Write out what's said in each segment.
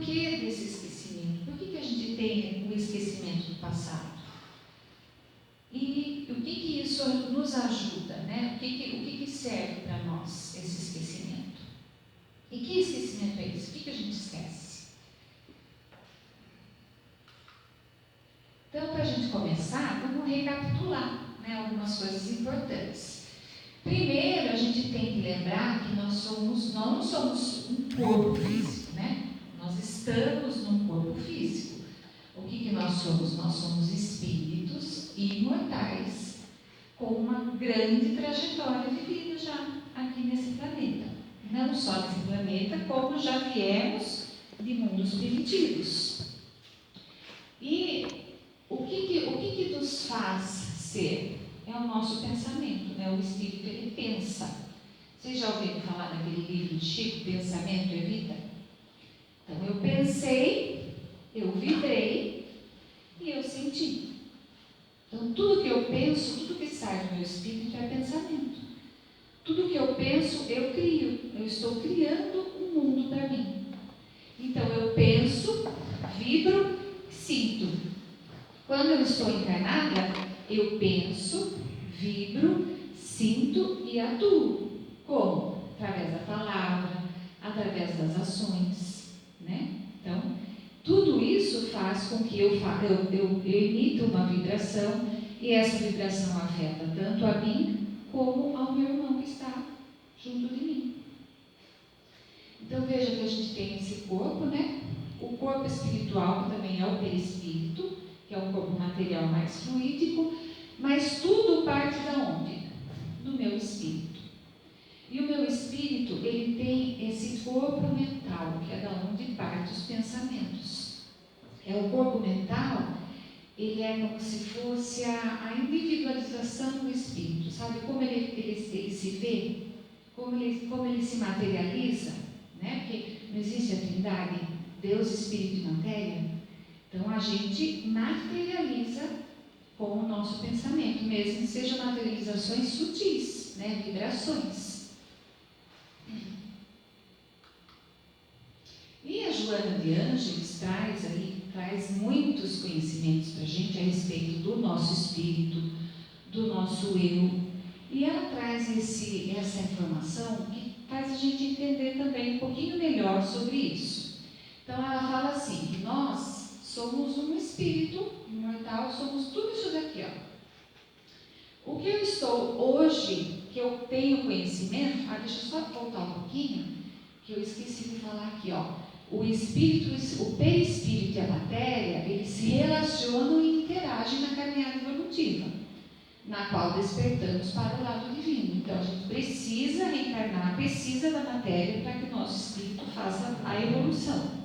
porquê desse esquecimento? Por que a gente tem o esquecimento do passado? E o que isso nos ajuda, né? O que serve para nós esse esquecimento? E que esquecimento é esse? O que a gente esquece? Então, para a gente começar, vamos recapitular, né, algumas coisas importantes. Primeiro, a gente tem que lembrar que nós não somos um corpo físico, né? Nós estamos num corpo físico. O que nós somos? Nós somos espíritos imortais, com uma grande trajetória de vida já aqui nesse planeta. Não só nesse planeta, como já viemos de mundos primitivos. E o que nos faz ser? É o nosso pensamento, né? O espírito, ele pensa. Vocês já ouviram falar daquele livro de Chico, Pensamento e Vida? Então, eu pensei, eu vibrei e eu senti. Então, tudo que eu penso, tudo que sai do meu espírito é pensamento. Tudo que eu penso, eu crio. Eu estou criando um mundo para mim. Então, eu penso, vibro, sinto. Quando eu estou encarnada, eu penso, vibro, sinto e atuo. Como? Através da palavra, através das ações, né? Então, tudo isso faz com que eu emita uma vibração, e essa vibração afeta tanto a mim como ao meu irmão que está junto de mim. Então, veja que a gente tem esse corpo, né? O corpo espiritual, que também é o perispírito, que é um corpo material mais fluídico, mas tudo parte de onde? Do meu espírito. E o meu espírito, ele tem esse corpo mental, que é da onde parte os pensamentos. O corpo mental, ele é como se fosse a individualização do espírito. Sabe como ele se vê? Como ele se materializa? Né? Porque não existe a trindade, Deus, Espírito e Matéria. Então, a gente materializa com o nosso pensamento, mesmo que sejam materializações sutis, né? Vibrações. E a Joana de Ângeles traz muitos conhecimentos para a gente a respeito do nosso espírito, do nosso eu. E ela traz essa informação que faz a gente entender também um pouquinho melhor sobre isso. Então, ela fala assim, que nós somos um espírito imortal, somos tudo isso daqui, ó. O que eu estou hoje, que eu tenho conhecimento, deixa eu só voltar um pouquinho, que eu esqueci de falar aqui, ó. O espírito, o perispírito e a matéria, eles se relacionam e interagem na caminhada evolutiva, na qual despertamos para o lado divino. Então, a gente precisa reencarnar, precisa da matéria para que o nosso espírito faça a evolução.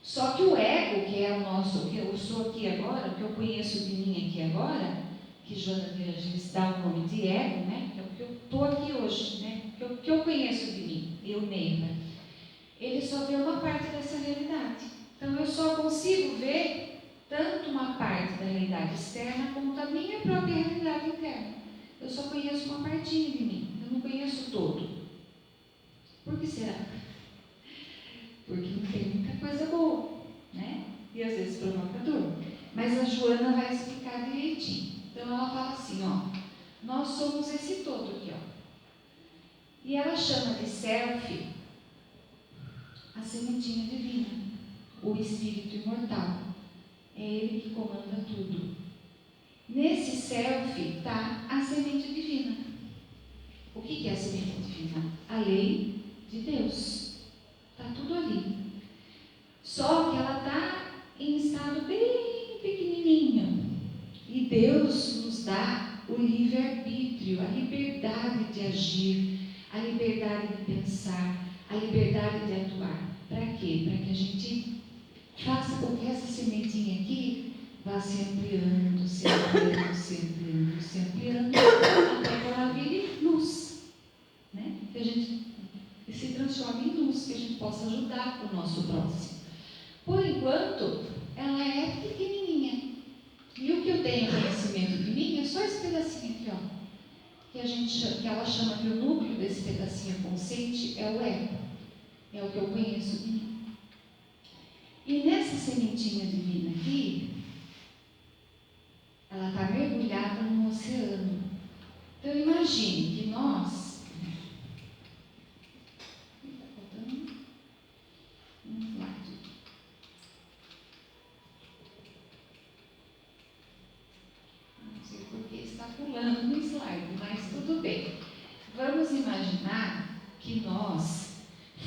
Só que o ego, que é o nosso, que eu sou aqui agora, o que eu conheço de mim aqui agora, que Joana de Ângeles dá o nome de ego, né? Que é o que eu estou aqui hoje, né? O que eu conheço de mim, eu mesma. Ele só vê uma parte dessa realidade. Então, eu só consigo ver tanto uma parte da realidade externa como da minha própria realidade interna. Eu só conheço uma partinha de mim, eu não conheço todo. Por que será? Porque não tem muita coisa boa, né? E às vezes provocador. Mas a Joana vai explicar direitinho. Então, ela fala assim, ó, nós somos esse todo aqui, ó. E ela chama de self a sementinha divina, o espírito imortal. É ele que comanda tudo. Nesse self está a semente divina. O que é a semente divina? A lei de Deus. Está tudo ali. Só que ela está em estado bem pequenininho. E Deus nos dá o livre-arbítrio, a liberdade de agir, a liberdade de pensar, a liberdade de atuar. Para quê? Para que a gente faça com que essa sementinha aqui vá se ampliando, se ampliando, se ampliando, se ampliando, até que ela vire luz, né? Que a gente se transforme em luz, que a gente possa ajudar o nosso próximo. Por enquanto, ela é pequenininha. E o que eu tenho conhecimento de mim é só esse pedacinho aqui, ó. Que ela chama que o núcleo desse pedacinho consciente é o ego. É o que eu conheço de mim.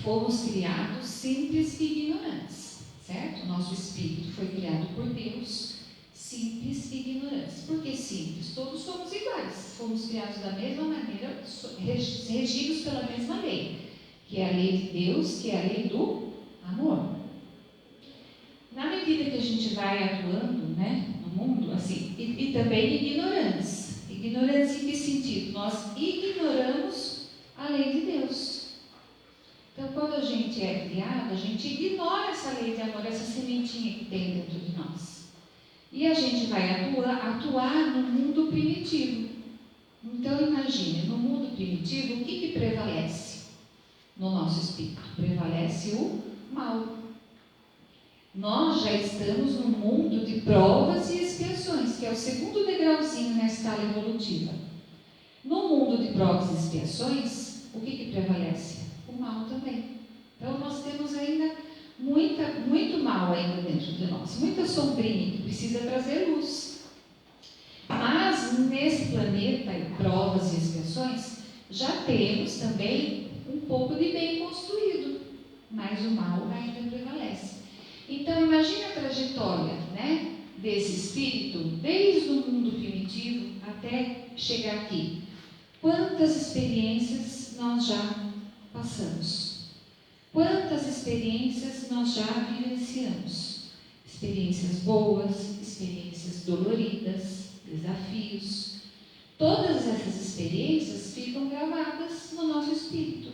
fomos criados simples e ignorantes, certo? O nosso espírito foi criado por Deus, simples e ignorantes. Por que simples? Todos somos iguais, fomos criados da mesma maneira, regidos pela mesma lei, que é a lei de Deus, que é a lei do amor. Na medida que a gente vai atuando, né, no mundo, assim, e também ignorantes. Ignorantes em que sentido? Nós ignoramos a lei de Deus. Então, quando a gente é criado, a gente ignora essa lei de amor, essa sementinha que tem dentro de nós. E a gente vai atuar no mundo primitivo. Então, imagine, no mundo primitivo, o que prevalece no nosso espírito? Prevalece o mal. Nós já estamos no mundo de provas e expiações, que é o segundo degrauzinho na escala evolutiva. No mundo de provas e expiações, o que prevalece? O mal também. Então nós temos ainda muito mal ainda dentro de nós, muita sombrinha que precisa trazer luz. Mas nesse planeta de provas e expiações, já temos também um pouco de bem construído, mas o mal ainda prevalece. Então, imagine a trajetória, né, desse espírito, desde o mundo primitivo até chegar aqui. Quantas experiências nós já passamos? Quantas experiências nós já vivenciamos? Experiências boas, experiências doloridas, desafios. Todas essas experiências ficam gravadas no nosso espírito.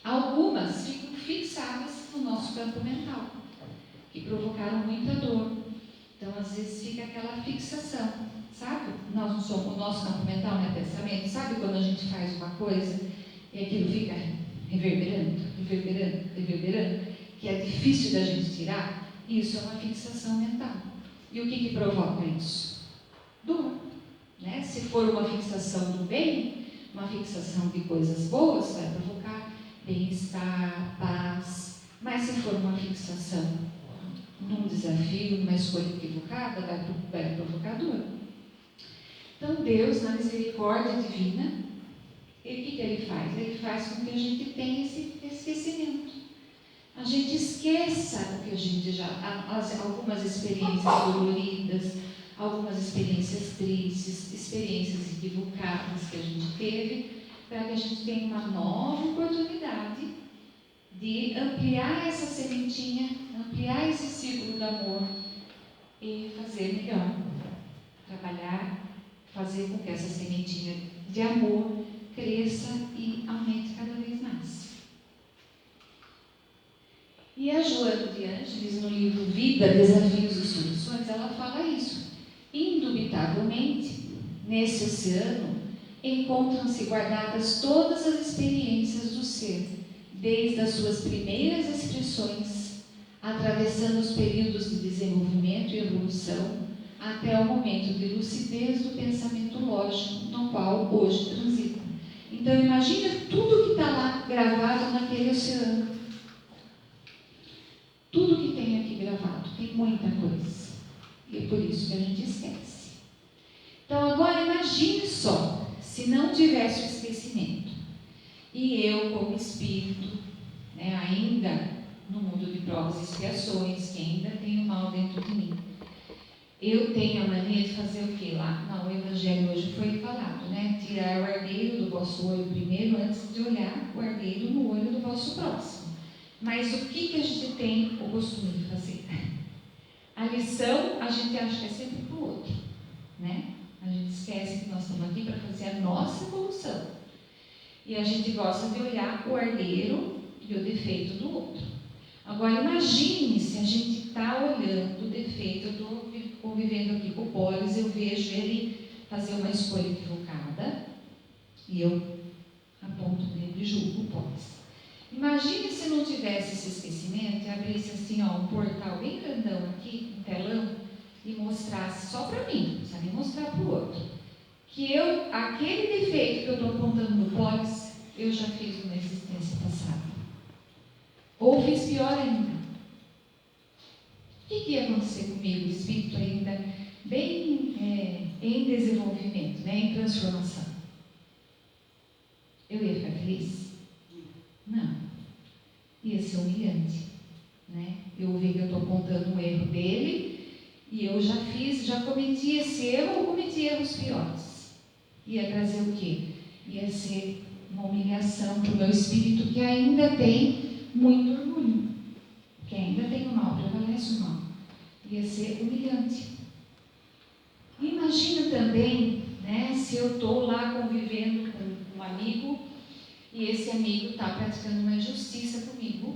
Algumas ficam fixadas no nosso campo mental, que provocaram muita dor. Então, às vezes, fica aquela fixação, sabe? Nós não somos, o nosso campo mental não é pensamento. Sabe quando a gente faz uma coisa e aquilo fica reverberando, que é difícil da gente tirar? Isso é uma fixação mental. E o que provoca isso? Dor, né? Se for uma fixação do bem, uma fixação de coisas boas, vai provocar bem-estar, paz. Mas se for uma fixação num desafio, numa escolha equivocada, vai provocar dor. Então Deus, na misericórdia divina, o que ele faz? Ele faz com que a gente tenha esse esquecimento. A gente esqueça o que a gente já, algumas experiências doloridas, algumas experiências tristes, experiências equivocadas que a gente teve, para que a gente tenha uma nova oportunidade de ampliar essa sementinha, ampliar esse círculo de amor e fazer melhor. Trabalhar, fazer com que essa sementinha de amor cresça e aumente cada vez mais. E a Joana de Ângeles, no livro Vida, Desafios e Soluções, ela fala isso. Indubitavelmente, nesse oceano, encontram-se guardadas todas as experiências do ser, desde as suas primeiras expressões, atravessando os períodos de desenvolvimento e evolução, até o momento de lucidez do pensamento lógico, no qual hoje transita. Então, imagina tudo que está lá gravado naquele oceano. Tudo que tem aqui gravado, tem muita coisa. E é por isso que a gente esquece. Então, agora imagine só, se não tivesse o esquecimento, e eu, como espírito, né, ainda no mundo de provas e expiações, que ainda tem o mal dentro de mim, eu tenho a mania de fazer o que lá? Não, o Evangelho hoje foi falado, né? Tirar o argueiro do vosso olho primeiro, antes de olhar o argueiro no olho do vosso próximo. Mas o que a gente tem o costume de fazer? A lição, a gente acha que é sempre para o outro, né? A gente esquece que nós estamos aqui para fazer a nossa evolução. E a gente gosta de olhar o argueiro e o defeito do outro. Agora, imagine se a gente está olhando o defeito, eu estou convivendo aqui com o Polis, eu vejo ele fazer uma escolha equivocada e eu aponto o dedo e julgo o Polis. Imagine se não tivesse esse esquecimento e abrisse assim, ó, um portal bem grandão aqui, um telão, e mostrasse só para mim, não precisa nem mostrar para o outro, que eu, aquele defeito que eu estou apontando no Polis, eu já fiz numa existência passada. Ou fiz pior ainda. O que ia acontecer comigo, o espírito ainda bem em desenvolvimento, né, em transformação? Eu ia ficar feliz? Não. ia ser humilhante, né? Eu ver que eu estou apontando um erro dele e eu já cometi esse erro ou cometi erros piores. Ia trazer o quê? Ia ser uma humilhação para o meu espírito que ainda tem muito orgulho, que ainda tem o mal, prevalece o mal. Ia ser humilhante. Imagina também, né, se eu estou lá convivendo com um amigo e esse amigo está praticando uma injustiça comigo,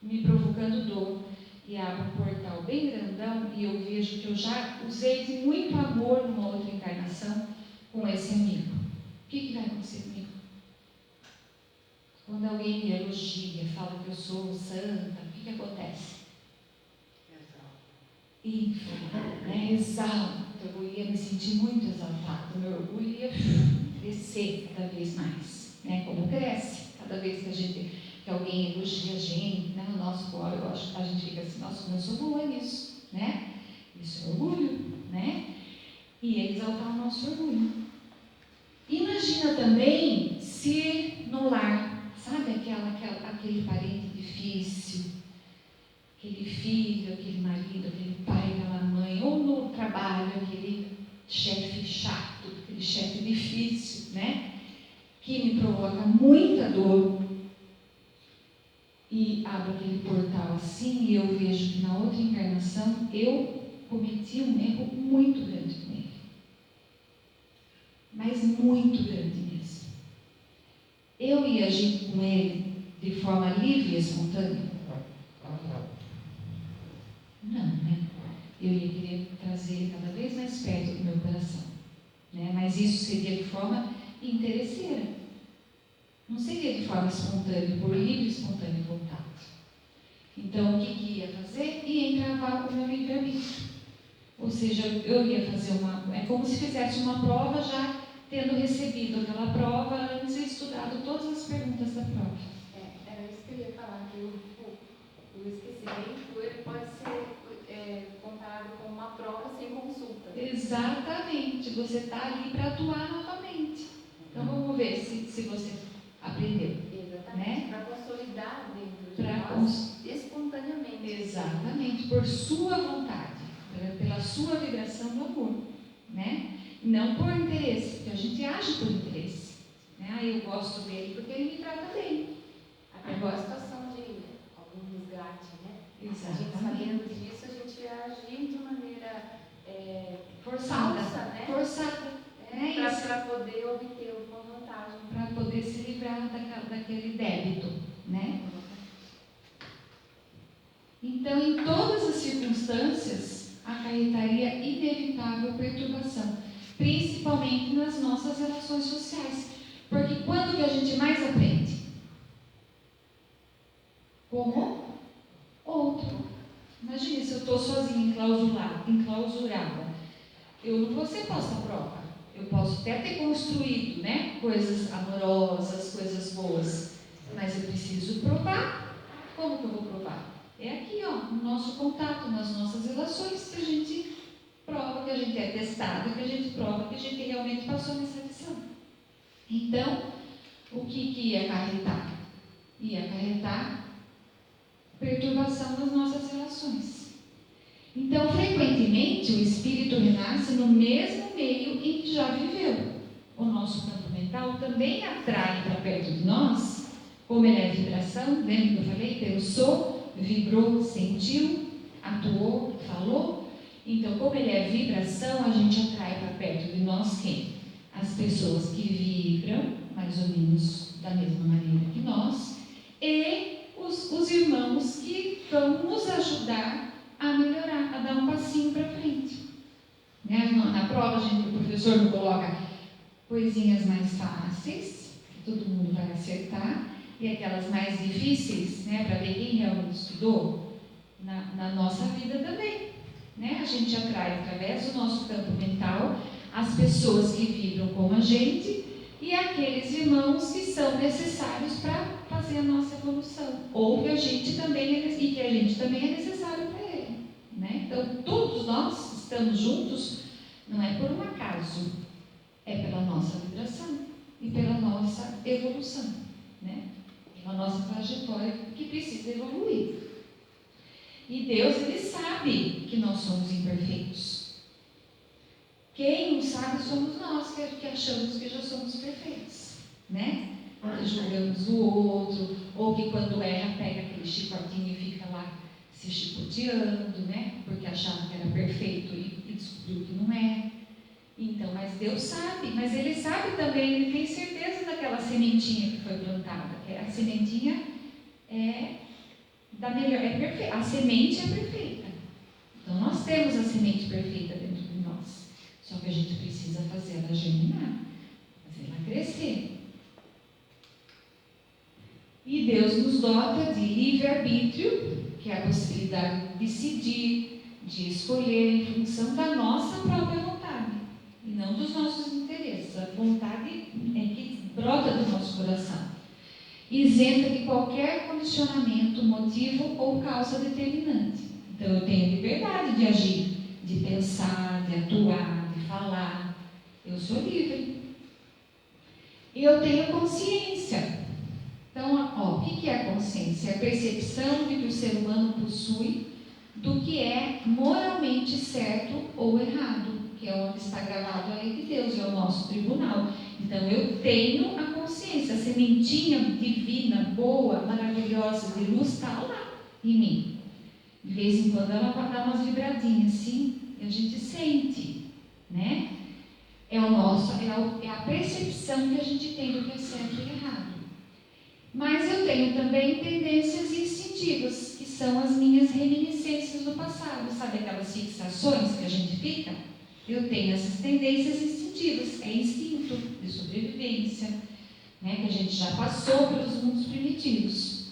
me provocando dor, e abre um portal bem grandão e eu vejo que eu já usei de muito amor numa outra encarnação com esse amigo. O que vai acontecer comigo? Quando alguém me elogia, fala que eu sou santa, o que acontece? Exalto. Eu ia me sentir muito exaltado, meu orgulho ia crescer cada vez mais, né? Como cresce, cada vez que alguém elogia a gente, né? O nosso corpo, eu acho que a gente fica assim, nossa, como eu sou boa nisso, né? Isso é orgulho, né? E é exaltar o nosso orgulho. Imagina também se no lar, sabe aquele parente difícil, aquele filho, aquele marido, aquele pai, aquela mãe, ou no trabalho, aquele chefe chato, aquele chefe difícil, né? Que me provoca muita dor e abre aquele portal assim e eu vejo que na outra encarnação eu cometi um erro muito grande com ele. Mas muito grande mesmo. Eu ia agir com ele de forma livre e espontânea? Não, né? Eu ia querer trazer ele cada vez mais perto do meu coração, né? Mas isso seria de forma interesseira. Não seria de forma espontânea, por livre e espontânea vontade. Então, o que ia fazer? Ia entravar o meu livre-arbítrio. Ou seja, eu ia fazer é como se fizesse uma prova já tendo recebido aquela prova antes de estudado todas as perguntas da prova. Era isso que eu ia falar, que o esquecimento ele pode ser comparado com uma prova sem consulta. Exatamente, você está ali para atuar novamente. Então vamos ver se você aprendeu. Exatamente, né? Para consolidar dentro de nós espontaneamente. Exatamente, por sua vontade, pela sua vibração do amor, né? Não por interesse, porque a gente age por interesse. Né? Eu gosto dele porque ele me trata bem. Até igual a situação de algum resgate, né? Exatamente. A gente sabendo disso, a gente agir de maneira forçada, falsa, né? Forçada. Para poder obter alguma vantagem. Para poder se livrar daquele débito, né? Então, em todas as circunstâncias, acarretaria inevitável perturbação, principalmente nas nossas relações sociais. Porque quando que a gente mais aprende? Como outro. Imagine se eu estou sozinha, enclausurada. Eu não vou ser posta à prova. Eu posso até ter construído, né, coisas amorosas, coisas boas, mas eu preciso provar. Como que eu vou provar? É aqui, ó, no nosso contato, nas nossas relações, que a gente prova que a gente é testado, que a gente prova que a gente realmente passou nessa lição. Então, o que ia acarretar? Ia acarretar perturbação das nossas relações. Então, frequentemente, o espírito renasce no mesmo meio em que já viveu. O nosso campo mental também atrai para perto de nós, como ele é vibração, lembra que eu falei? Pensou, vibrou, sentiu, atuou, falou. Então, como ele é vibração, a gente atrai para perto de nós quem? As pessoas que vibram, mais ou menos da mesma maneira que nós, e os irmãos que vão nos ajudar a melhorar, a dar um passinho para frente. Né? Na prova, o professor não coloca coisinhas mais fáceis, que todo mundo vai acertar, e aquelas mais difíceis, né, para ver quem realmente estudou, na nossa vida também. Né? A gente atrai, através do nosso campo mental, as pessoas que vibram como a gente e aqueles irmãos que são necessários para fazer a nossa evolução, ou que a gente também é necessário para ele. Né? Então, todos nós estamos juntos, não é por um acaso, é pela nossa vibração e pela nossa evolução. Né? Tem a nossa trajetória que precisa evoluir. E Deus, Ele sabe que nós somos imperfeitos. Quem não sabe somos nós, que achamos que já somos perfeitos, né? Que julgamos o outro, ou que quando erra pega aquele chicotinho e fica lá se chicoteando, né? Porque achava que era perfeito e descobriu que não é. Então, mas Deus sabe, mas Ele sabe também, Ele tem certeza daquela sementinha que foi plantada, que a sementinha é da melhor, é perfeita, a semente é perfeita. Então, nós temos a semente perfeita dentro de nós, só que a gente precisa fazer ela germinar, fazer ela crescer. E Deus nos dota de livre-arbítrio, que é a possibilidade de decidir, de escolher em função da nossa própria vontade, e não dos nossos interesses. A vontade é que brota do nosso coração, isenta de qualquer condicionamento, motivo ou causa determinante. Então eu tenho liberdade de agir, de pensar, de atuar, de falar. Eu sou livre. E eu tenho consciência. Então, o que é a consciência? É a percepção de que o ser humano possui do que é moralmente certo ou errado, que é onde está gravado a lei de Deus, é o nosso tribunal. Então, eu tenho a consciência, a sementinha divina, boa, maravilhosa, de luz está lá em mim. De vez em quando ela vai dar umas vibradinhas, assim, e a gente sente, né? É a percepção que a gente tem do que é certo e errado. Mas eu tenho também tendências instintivas, que são as minhas reminiscências do passado. Sabe aquelas fixações que a gente fica? Eu tenho essas tendências instintivas, é instinto de sobrevivência, né, que a gente já passou pelos mundos primitivos.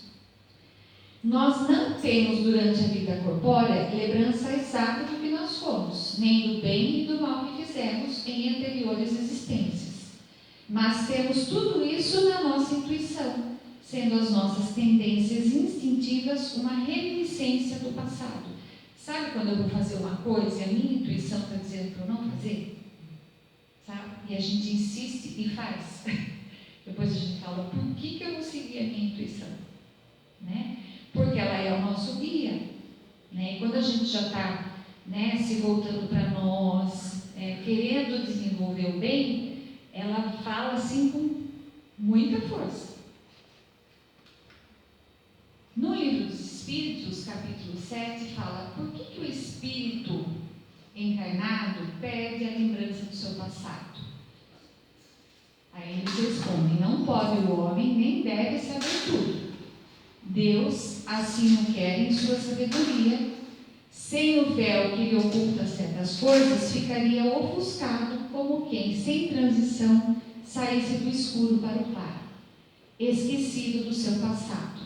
Nós não temos durante a vida corpórea lembrança exata do que nós fomos, nem do bem e do mal que fizemos em anteriores existências. Mas temos tudo isso na nossa intuição, sendo as nossas tendências instintivas uma reminiscência do passado. Sabe quando eu vou fazer uma coisa e a minha intuição está dizendo para eu não fazer? Sabe? E a gente insiste e faz. Depois a gente fala, por que eu vou seguir a minha intuição? Né? Porque ela é o nosso guia. Né? E quando a gente já está, né, se voltando para nós, querendo desenvolver o bem, ela fala assim com muita força. No Livro dos Espíritos, capítulo 7, fala por que o espírito encarnado perde a lembrança do seu passado. Aí eles respondem, não pode o homem nem deve saber tudo. Deus assim o quer em sua sabedoria. Sem o véu que lhe oculta certas coisas, ficaria ofuscado como quem, sem transição, saísse do escuro para o claro, esquecido do seu passado.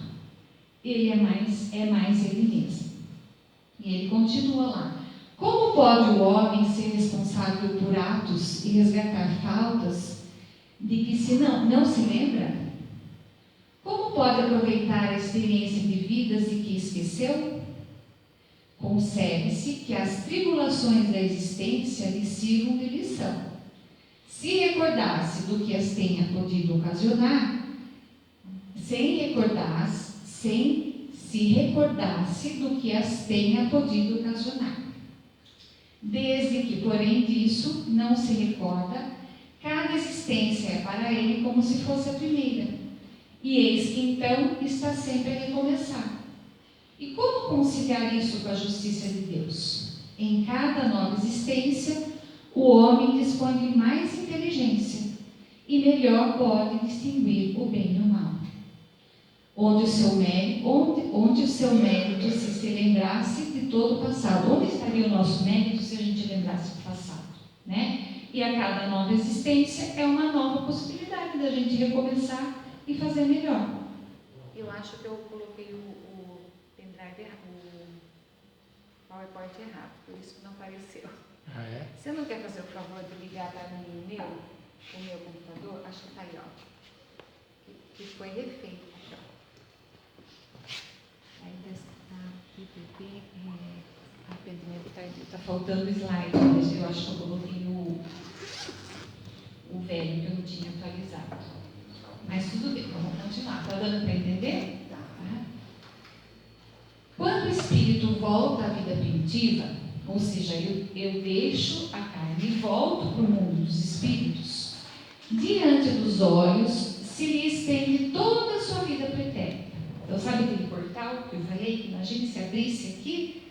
Ele é mais ele mesmo. E ele continua lá. Como pode o homem ser responsável por atos e resgatar faltas de que se não se lembra? Como pode aproveitar a experiência de vidas de que esqueceu? Concebe-se que as tribulações da existência lhe sirvam de lição. Se recordasse do que as tenha podido ocasionar, sem se recordasse do que as tenha podido ocasionar. Desde que, porém, disso não se recorda, cada existência é para ele como se fosse a primeira. E eis que então está sempre a recomeçar. E como conciliar isso com a justiça de Deus? Em cada nova existência, o homem dispõe de mais inteligência e melhor pode distinguir o bem e o mal. Onde o seu mérito se lembrasse de todo o passado. Onde estaria o nosso mérito se a gente lembrasse do passado? Né? E a cada nova existência é uma nova possibilidade da gente recomeçar e fazer melhor. Eu acho que eu coloquei o pendrive errado, o PowerPoint errado, por isso que não apareceu. Ah, é? Você não quer fazer o favor de ligar para mim o meu computador? Acho que está aí, ó. Que foi refeito. Aqui, ó. Aí desktop, Está faltando slide, mas eu acho que eu coloquei o velho que eu não tinha atualizado. Mas tudo bem, vamos continuar. Está dando para entender? Tá. Quando o espírito volta à vida primitiva, ou seja, eu deixo a carne e volto para o mundo dos espíritos, diante dos olhos se lhe estende toda a sua vida pretérita. Então, sabe aquele portal que eu falei, que imagine se abrisse aqui,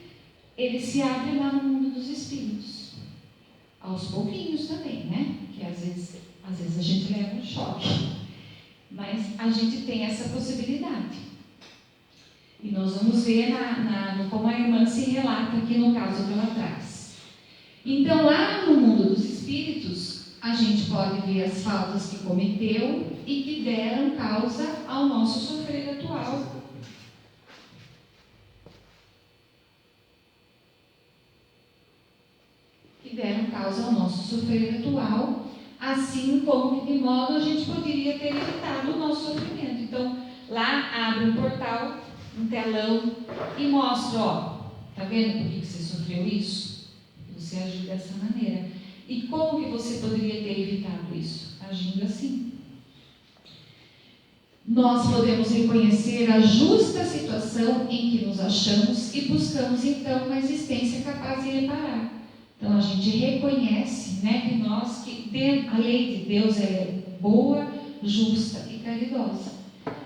ele se abre lá no mundo dos espíritos. Aos pouquinhos também, né? Que às vezes a gente leva um choque. Mas a gente tem essa possibilidade. E nós vamos ver como a irmã se relata aqui no caso que ela traz. Então, lá no mundo dos espíritos, a gente pode ver as faltas que cometeu e que deram causa ao nosso sofrer atual. Que deram causa ao nosso sofrer atual, assim como que de modo a gente poderia ter evitado o nosso sofrimento. Então, lá abre um portal, um telão e mostra, ó, tá vendo por que você sofreu isso? Você agiu dessa maneira. E como que você poderia ter evitado isso? Agindo assim. Nós podemos reconhecer a justa situação em que nos achamos e buscamos então uma existência capaz de reparar. Então a gente reconhece, né, que a lei de Deus é boa, justa e caridosa.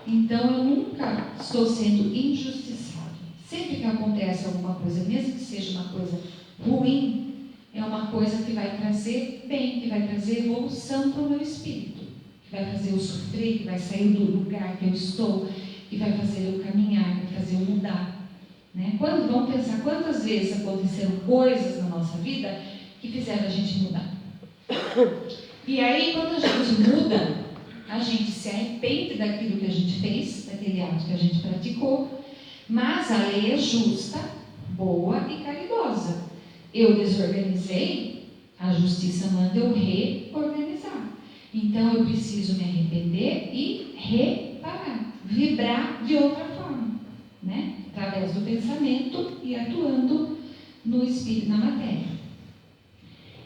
Então eu nunca estou sendo injustiçado. Sempre que acontece alguma coisa, mesmo que seja uma coisa ruim, é uma coisa que vai trazer bem, que vai trazer evolução para o meu espírito, que vai fazer eu sofrer, que vai sair do lugar que eu estou, que vai fazer eu caminhar, que vai fazer eu mudar. Né? Vamos pensar quantas vezes aconteceram coisas na nossa vida que fizeram a gente mudar. E aí, quando a gente muda, a gente se arrepende daquilo que a gente fez, daquele ato que a gente praticou, mas a lei é justa, boa e caridosa. Eu desorganizei, a justiça manda eu reorganizar. Então eu preciso me arrepender e reparar, vibrar de outra forma, né? Através do pensamento e atuando no espírito, na matéria.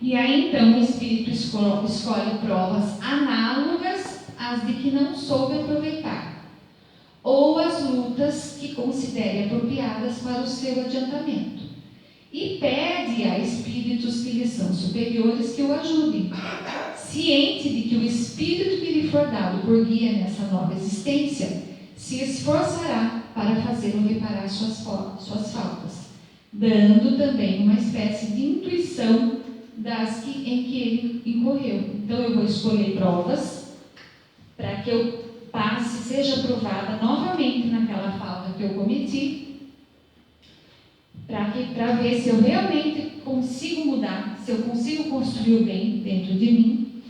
E aí então o espírito escolhe provas análogas às de que não soube aproveitar, ou as lutas que considere apropriadas para o seu adiantamento, e pede a espíritos que lhe são superiores que o ajudem, ciente de que o espírito que lhe for dado por guia nessa nova existência se esforçará para fazê-lo reparar suas faltas, dando também uma espécie de intuição em que ele incorreu. Então eu vou escolher provas para que eu passe, seja aprovada novamente naquela falta que eu cometi, para ver se eu realmente consigo mudar, se eu consigo construir o bem dentro de mim,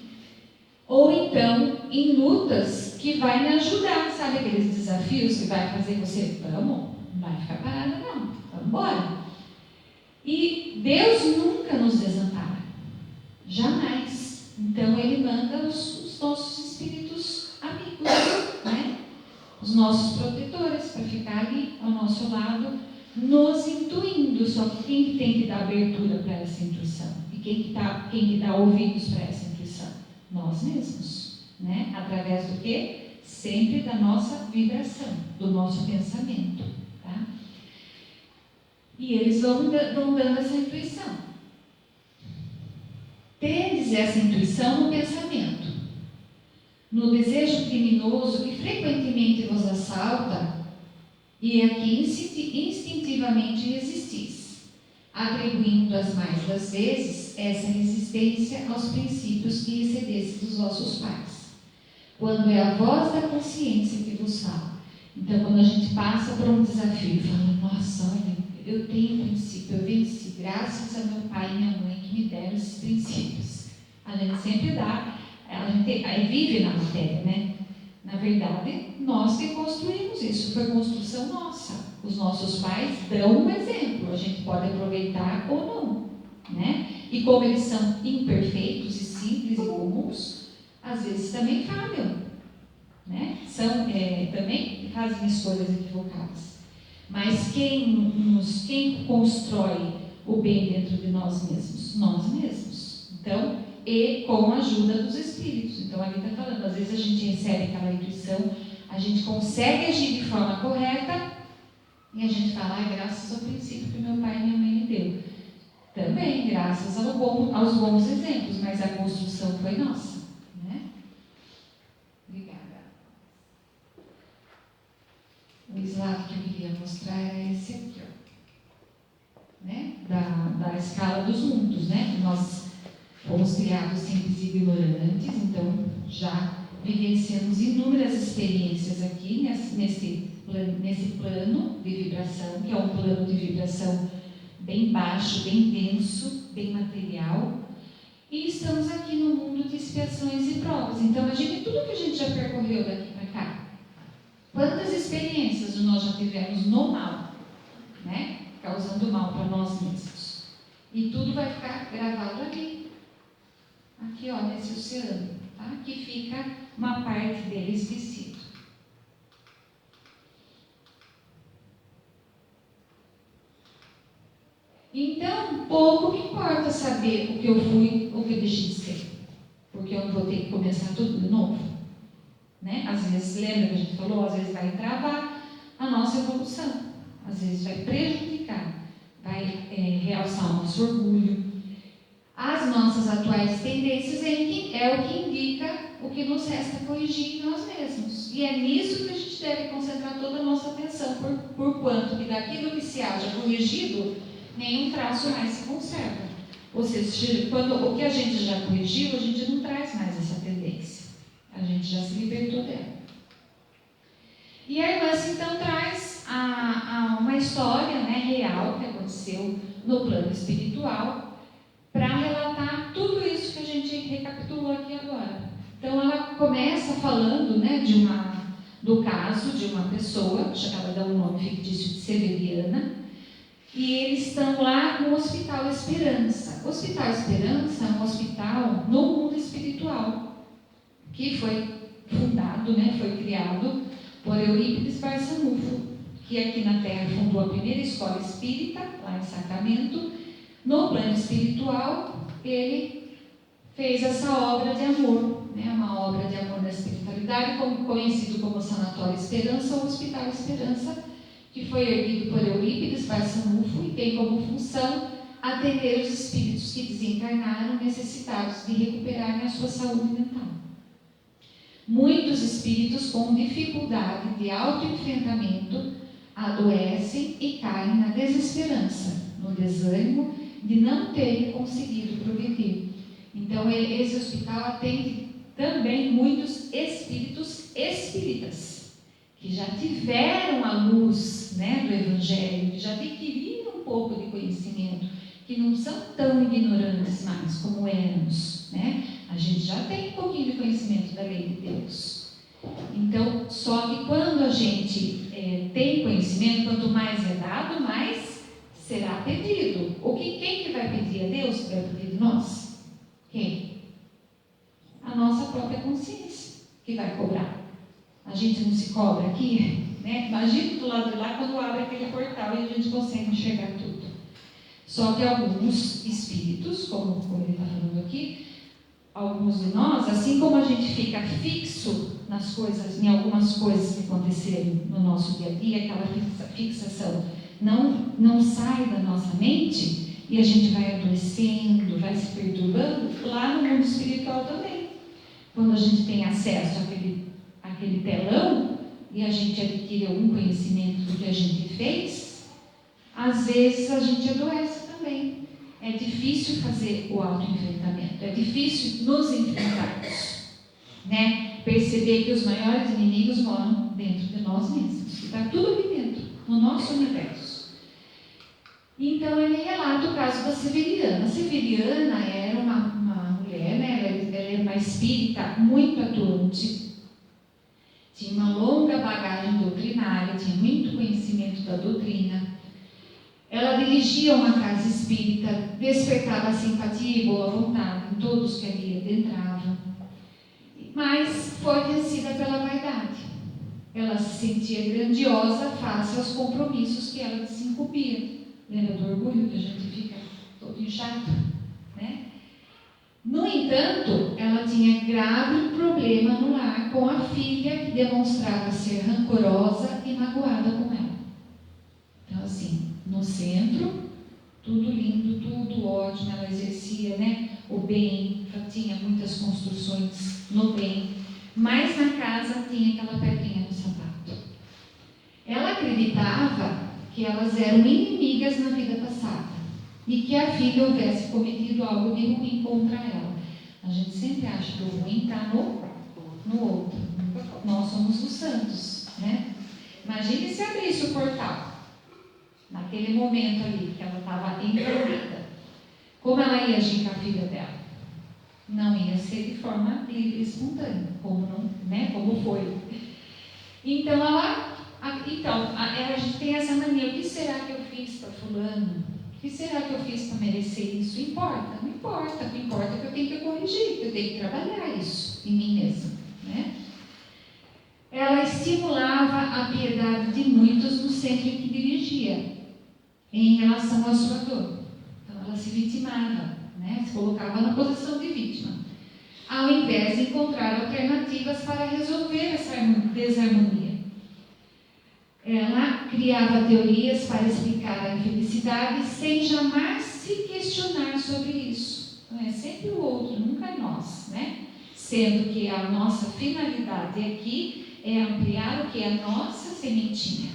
ou então em lutas que vai me ajudar, sabe aqueles desafios que vai fazer você, vamos, não vai ficar parada não, vamos embora. E Deus nunca nos desampara, jamais. Então Ele manda os nossos espíritos amigos, né? Os nossos protetores, para ficar ali ao nosso lado, nos intuindo. Só que quem tem que dar abertura para essa intuição? E quem que dá ouvidos para essa intuição? Nós mesmos, né? Através do quê? Sempre da nossa vibração, do nosso pensamento, tá? E eles vão dando essa intuição. Tendes essa intuição no pensamento, no desejo criminoso que frequentemente vos assalta, e a que instintivamente resistis, atribuindo as mais das vezes essa resistência aos princípios que recebestes dos vossos pais, quando é a voz da consciência que vos fala. Então, quando a gente passa por um desafio, falando, nossa, olha, eu tenho princípio, eu venci, graças a meu pai e minha mãe que me deram esses princípios. A gente sempre dá, aí vive na matéria, né? Na verdade, nós que construímos isso, foi construção nossa. Os nossos pais dão um exemplo, a gente pode aproveitar ou não, né? E como eles são imperfeitos e simples e comuns, às vezes também falham, né? Também fazem escolhas equivocadas. Mas quem constrói o bem dentro de nós mesmos? Nós mesmos. Então, e com a ajuda dos espíritos. Então, ali está falando, às vezes a gente recebe aquela intuição, a gente consegue agir de forma correta e a gente fala, graças ao princípio que meu pai e minha mãe me deu. Também, graças aos bons exemplos, mas a construção foi nossa. Né? Obrigada. O slide que eu queria mostrar era esse aqui, ó. Né? Da escala dos mundos. Né? Nós fomos criados simples e ignorantes, então já vivenciamos inúmeras experiências aqui nesse plano de vibração, que é um plano de vibração bem baixo, bem denso, bem material, e estamos aqui no mundo de expiações e provas. Então, imagine tudo que a gente já percorreu daqui para cá. Quantas experiências nós já tivemos no mal, né? Causando mal para nós mesmos. E tudo vai ficar gravado ali. Aqui, ó, nesse oceano, tá? Que fica uma parte dele esquecido. Então, pouco me importa saber o que eu fui ou o que eu deixei de ser, porque eu não vou ter que começar tudo de novo. Né? Às vezes, lembra que a gente falou, às vezes vai travar a nossa evolução, às vezes vai prejudicar, vai realçar o nosso orgulho. As nossas atuais tendências é o que indica o que nos resta corrigir em nós mesmos. E é nisso que a gente deve concentrar toda a nossa atenção, por quanto que daquilo que se haja corrigido, nenhum traço mais se conserva. Ou seja, o que a gente já corrigiu, a gente não traz mais essa tendência. A gente já se libertou dela. E a irmã, então, traz uma história, né, real que aconteceu no plano espiritual para relatar tudo isso que a gente recapitulou aqui agora. Então, ela começa falando, né, do caso de uma pessoa, ela dá um nome fictício de Severiana, e eles estão lá no Hospital Esperança. O Hospital Esperança é um hospital no mundo espiritual, que foi fundado, né, foi criado por Eurípides Barçanufo, que aqui na Terra fundou a primeira escola espírita, lá em Sacramento. No plano espiritual, ele fez essa obra de amor, né, uma obra de amor na espiritualidade, conhecido como Sanatório Esperança ou Hospital Esperança, que foi erguido por Eurípides Barçanufo e tem como função atender os espíritos que desencarnaram necessitados de recuperarem a sua saúde mental. Muitos espíritos com dificuldade de autoenfrentamento adoecem e caem na desesperança, no desânimo de não terem conseguido progredir. Então, esse hospital atende também muitos espíritos espíritas, que já tiveram a luz, né, do Evangelho, que já adquiriram um pouco de conhecimento, que não são tão ignorantes mais como éramos, né? A gente já tem um pouquinho de conhecimento da lei de Deus. Então, só que quando a gente tem conhecimento, quanto mais é dado, mais será pedido. Quem que vai pedir a Deus que vai pedir de nós? Quem? A nossa própria consciência que vai cobrar. A gente não se cobra aqui, né? Imagina do lado de lá quando abre aquele portal e a gente consegue enxergar tudo. Só que alguns espíritos, como ele está falando aqui, alguns de nós, assim como a gente fica fixo nas coisas, em algumas coisas que aconteceram no nosso dia a dia, aquela fixação não sai da nossa mente e a gente vai adoecendo, vai se perturbando, lá no mundo espiritual também. Quando a gente tem acesso àquele telão e a gente adquire algum conhecimento do que a gente fez, às vezes a gente adoece também. É difícil fazer o autoenfrentamento, é difícil nos enfrentarmos, né? Perceber que os maiores inimigos moram dentro de nós mesmos, está tudo aqui dentro, no nosso universo. Então ele relata o caso da Severiana. A Severiana era uma mulher, né? Ela era uma espírita muito atuante, tinha uma longa bagagem doutrinária, tinha muito conhecimento da doutrina. Ela dirigia uma casa espírita, despertava simpatia e boa vontade em todos que ali adentravam, mas foi vencida pela vaidade. Ela se sentia grandiosa face aos compromissos que ela desincumbia. Lembra do orgulho que a gente fica todo inchado, né? No entanto, ela tinha grave problema no lar com a filha que demonstrava ser rancorosa e magoada com ela. Então, assim, no centro, tudo lindo, tudo ótimo, ela exercia, né, o bem, tinha muitas construções no bem, mas na casa tinha aquela pedrinha no sapato. Ela acreditava que elas eram inimigas na vida passada e que a filha houvesse cometido algo de ruim contra ela. A gente sempre acha que o ruim está no outro. Nós somos os santos, né? Imagine se abrisse o portal, naquele momento ali, que ela estava envolvida. Como ela ia agir com a filha dela? Não ia ser de forma livre e espontânea, como foi. Então, a gente tem essa mania: o que será que eu fiz para fulano? O que será que eu fiz para merecer isso? Importa? Não importa. O que importa é que eu tenho que corrigir, que eu tenho que trabalhar isso em mim mesma, né? Ela estimulava a piedade de muitos no centro em que dirigia, em relação à sua dor. Então, ela se vitimava, né? Se colocava na posição de vítima, ao invés de encontrar alternativas para resolver essa desarmonia. Ela criava teorias para explicar a infelicidade sem jamais se questionar sobre isso. Então, é sempre o outro, nunca é nós, né? Sendo que a nossa finalidade aqui é ampliar o que é a nossa sementinha,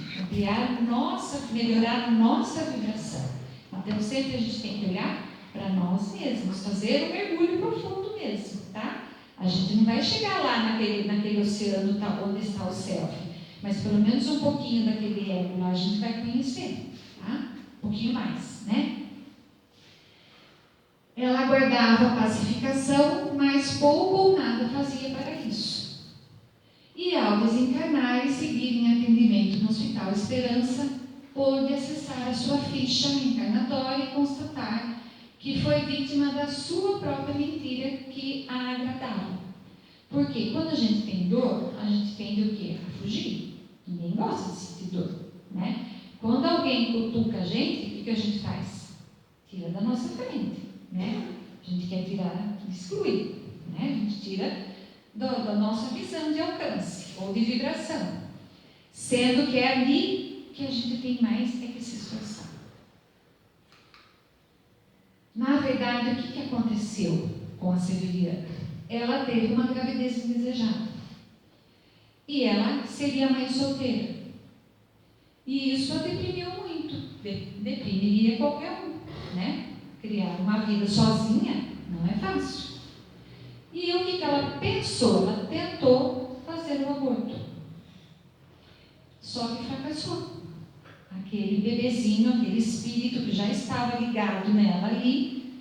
melhorar a nossa vibração. Então, sempre a gente tem que olhar para nós mesmos, fazer um mergulho profundo mesmo, tá? A gente não vai chegar lá naquele oceano onde está o self, mas pelo menos um pouquinho daquele ego lá a gente vai conhecer, tá? Um pouquinho mais, né? Ela aguardava a pacificação, mas pouco ou nada fazia para isso. E ao desencarnar e seguir em atendimento no Hospital Esperança, pôde acessar a sua ficha encarnatória e constatar que foi vítima da sua própria mentira que a agradava. Porque quando a gente tem dor, a gente tende o quê? A fugir. Ninguém gosta de sentir dor, né? Quando alguém cutuca a gente, o que a gente faz? Tira da nossa frente, né? A gente quer tirar, excluir, né? A gente tira da nossa visão de alcance ou de vibração, sendo que é ali que a gente tem mais que se esforçar. Na verdade, o que aconteceu com a Severiana? Ela teve uma gravidez indesejada e ela seria mãe solteira, e isso a deprimiu muito. Deprimiria qualquer um, né? Criar uma vida sozinha não é fácil. E o que ela pensou? Ela tentou fazer o aborto, só que fracassou. Aquele bebezinho, aquele espírito que já estava ligado nela ali,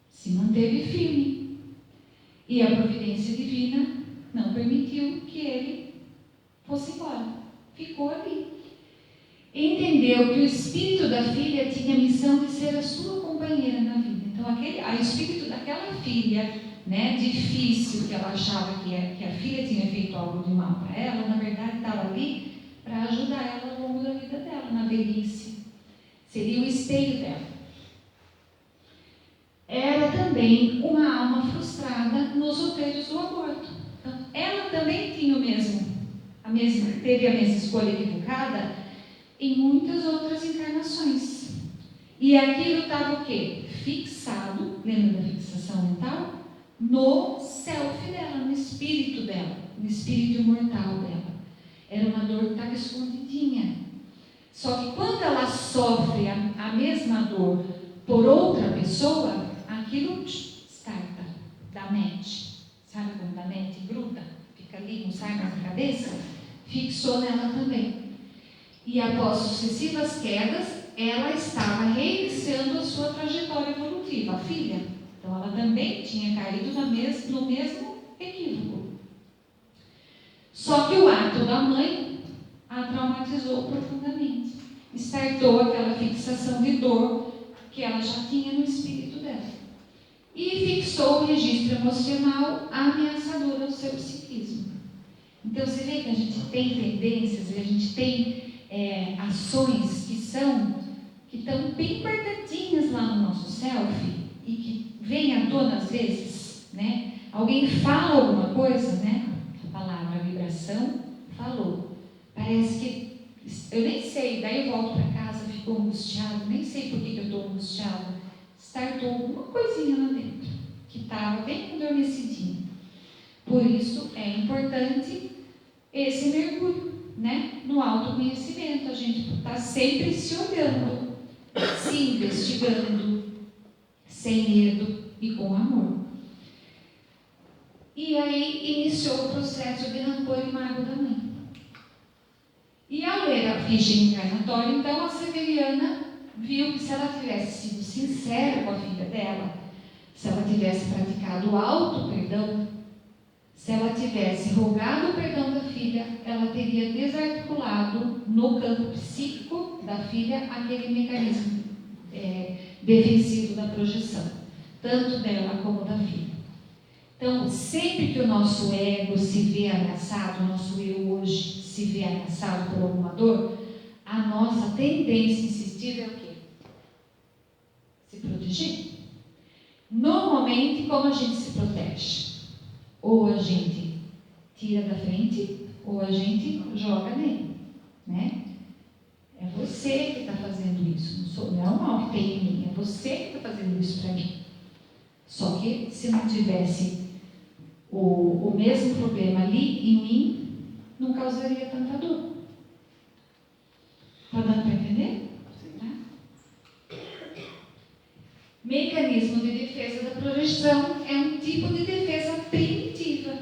se manteve firme. E a providência divina não permitiu que ele fosse embora. Ficou ali. Entendeu que o espírito da filha tinha a missão de ser a sua companheira na vida. Então, o espírito daquela filha, né, difícil, que ela achava que a filha tinha feito algo de mal para ela, na verdade estava ali para ajudar ela ao longo da vida dela, na velhice. Seria o espelho dela. Era também uma alma frustrada nos roteiros do aborto. Então, ela também tinha teve a mesma escolha equivocada em muitas outras encarnações. E aquilo estava o quê? Fixado, lembra da fixação mental? No self dela, no espírito dela, no espírito imortal dela. Era uma dor que estava escondidinha. Só que quando ela sofre a mesma dor por outra pessoa, aquilo starta, da mente. Sabe quando a mente gruda? Fica ali, não sai mais da cabeça? Fixou nela também. E após sucessivas quedas, ela estava reiniciando a sua trajetória evolutiva, a filha. Então ela também tinha caído no mesmo equívoco. Só que o ato da mãe a traumatizou profundamente. Startou aquela fixação de dor que ela já tinha no espírito dela. E fixou o registro emocional ameaçador ao seu psiquismo. Então você vê que a gente tem tendências, a gente tem ações que estão bem guardadinhas lá no nosso self e que vêm à tona às vezes né? Alguém fala alguma coisa, né? A palavra, a vibração, falou. Parece que, eu nem sei, daí eu volto para casa, fico angustiado, nem sei por que eu estou angustiada. Startou alguma coisinha lá dentro, que estava bem adormecidinha. Por isso é importante esse mergulho, né? No autoconhecimento. A gente está sempre se olhando, se investigando, sem medo e com amor. E aí iniciou o processo de rancor e mágoa da mãe. E ao ler a ficha encarnatória, então a Severiana viu que se ela tivesse sido sincera com a filha dela, se ela tivesse praticado o auto-perdão, se ela tivesse rogado o perdão da filha, ela teria desarticulado no campo psíquico da filha aquele mecanismo defensivo da projeção, tanto dela como da filha. Então, sempre que o nosso ego se vê ameaçado, o nosso eu hoje se vê ameaçado por alguma dor, a nossa tendência insistida é o quê? Se proteger. Normalmente, como a gente se protege? Ou a gente tira da frente, ou a gente joga nele, né? É você que está fazendo isso, não é o mal que tem em mim, é você que está fazendo isso para mim. Só que se não tivesse o mesmo problema ali em mim, não causaria tanta dor. Está dando para entender? Tá? Mecanismo de defesa da projeção é um tipo de defesa primitiva.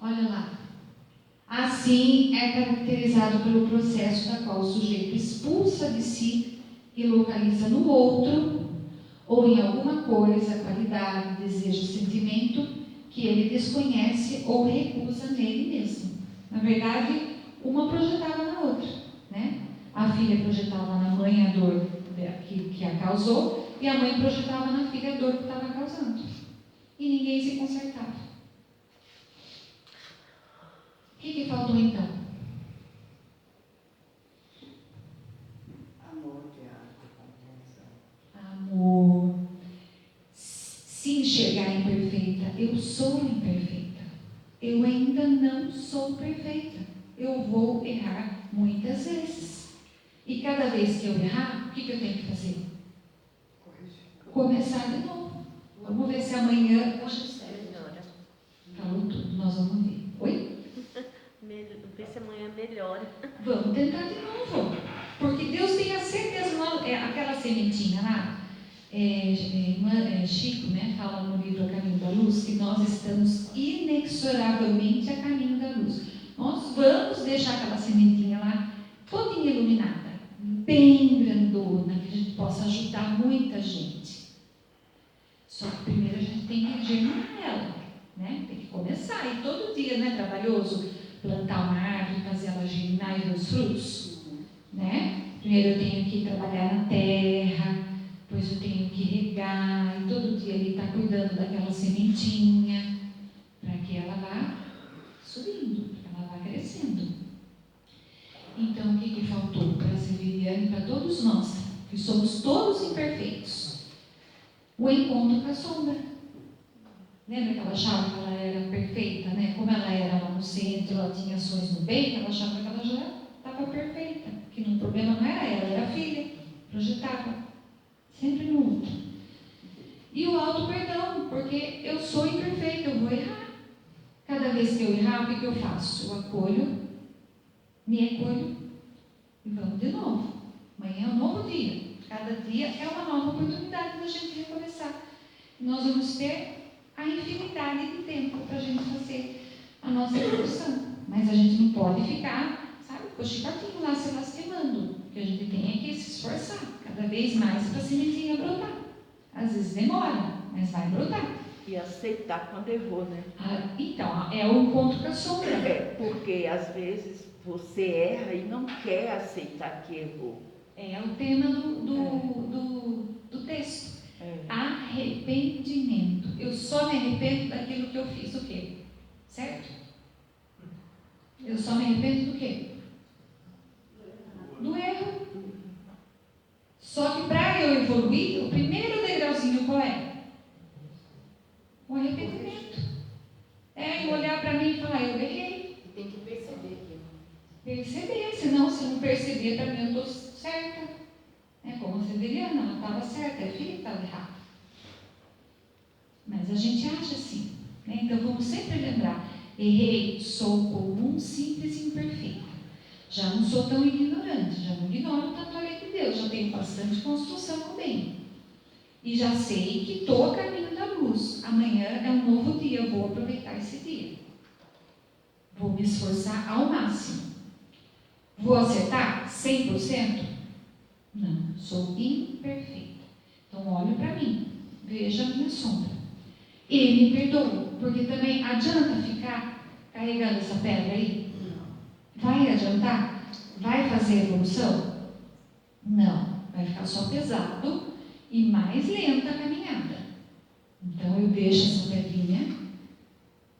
Olha lá. Assim é caracterizado pelo processo da qual o sujeito expulsa de si e localiza no outro, ou em alguma coisa, qualidade, desejo, sentimento, que ele desconhece ou recusa nele mesmo. Na verdade, uma projetava na outra, né? A filha projetava na mãe a dor que a causou, e a mãe projetava na filha a dor que estava causando. E ninguém se consertava. O que faltou então? Amor, teatro, compreensão. Amor. Se enxergar imperfeita, eu sou imperfeita. Eu ainda não sou perfeita. Eu vou errar muitas vezes. E cada vez que eu errar, o que eu tenho que fazer? Começar de novo. Vamos ver se amanhã. Melhora. Falou tudo, nós vamos ver. Oi? Ver se amanhã melhora. Vamos tentar de novo. Porque Deus tem a certeza, aquela sementinha lá. Chico, né, fala no livro A Caminho da Luz, que nós estamos inexoravelmente a caminho da luz. Nós vamos deixar aquela sementinha lá toda iluminada, bem grandona, que a gente possa ajudar muita gente. Só que primeiro a gente tem que germinar ela, né? Tem que começar, e todo dia, não é trabalhoso plantar uma árvore, fazer ela germinar e dar os frutos, né? Primeiro eu tenho que trabalhar na terra, depois eu tenho que regar, e todo dia ele está cuidando daquela sementinha, para que ela vá subindo, para que ela vá crescendo. Então, o que faltou para a Severiana e para todos nós, que somos todos imperfeitos? O encontro com a sombra. Lembra que ela achava que ela era perfeita, né? Como ela era lá no centro, ela tinha ações no bem, ela achava que ela já estava perfeita, que o problema não era ela, era a filha, projetava. Sempre no outro. E o auto-perdão, porque eu sou imperfeita, eu vou errar. Cada vez que eu errar, o que eu faço? Eu acolho, me acolho e vamos de novo. Amanhã é um novo dia. Cada dia é uma nova oportunidade da gente recomeçar. Nós vamos ter a infinidade de tempo para a gente fazer a nossa evolução. Mas a gente não pode ficar, sabe, com o chicotinho lá se lastimando. O que a gente tem é que se esforçar cada vez mais para a sementinha brotar. Às vezes demora, mas vai brotar. E aceitar quando errou, né? Então, é o encontro com a sombra. Porque às vezes você erra e não quer aceitar que errou. É o tema do texto. Arrependimento. Eu só me arrependo daquilo que eu fiz, o quê? Certo? Eu só me arrependo do quê? Do erro. Só que para eu evoluir, o primeiro degrauzinho qual é? O O arrependimento. E olhar para mim e falar, eu errei. E tem que perceber que Perceber, senão se não perceber, para mim eu estou certa. Como a Severiana, ela estava certa, a filha estava errada. Mas a gente acha assim. Então vamos sempre lembrar, errei, sou comum, simples e imperfeita. Já não sou tão ignorante, já não ignoro tanto a lei de Deus, já tenho bastante construção no bem. E já sei que estou a caminho da luz. Amanhã é um novo dia, eu vou aproveitar esse dia. Vou me esforçar ao máximo. Vou acertar 100%? Não, sou imperfeita. Então olho para mim, veja a minha sombra. E me perdoa, porque também adianta ficar carregando essa pedra aí? Vai adiantar? Vai fazer evolução? Não, vai ficar só pesado e mais lenta a caminhada. Então eu deixo essa pedrinha,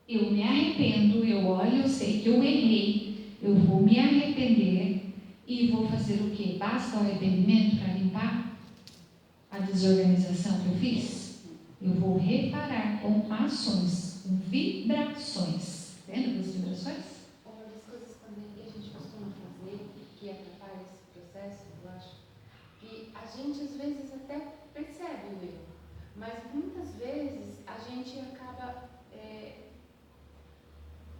eu me arrependo, eu olho, eu sei que eu errei, eu vou me arrepender e vou fazer o quê? Basta o arrependimento para limpar a desorganização que eu fiz? Eu vou reparar com ações, com vibrações. Lembra das vibrações? uma das coisas também que a gente costuma fazer, que atrapalha esse processo, eu acho, que a gente às vezes até percebe o erro, mas muitas vezes a gente acaba,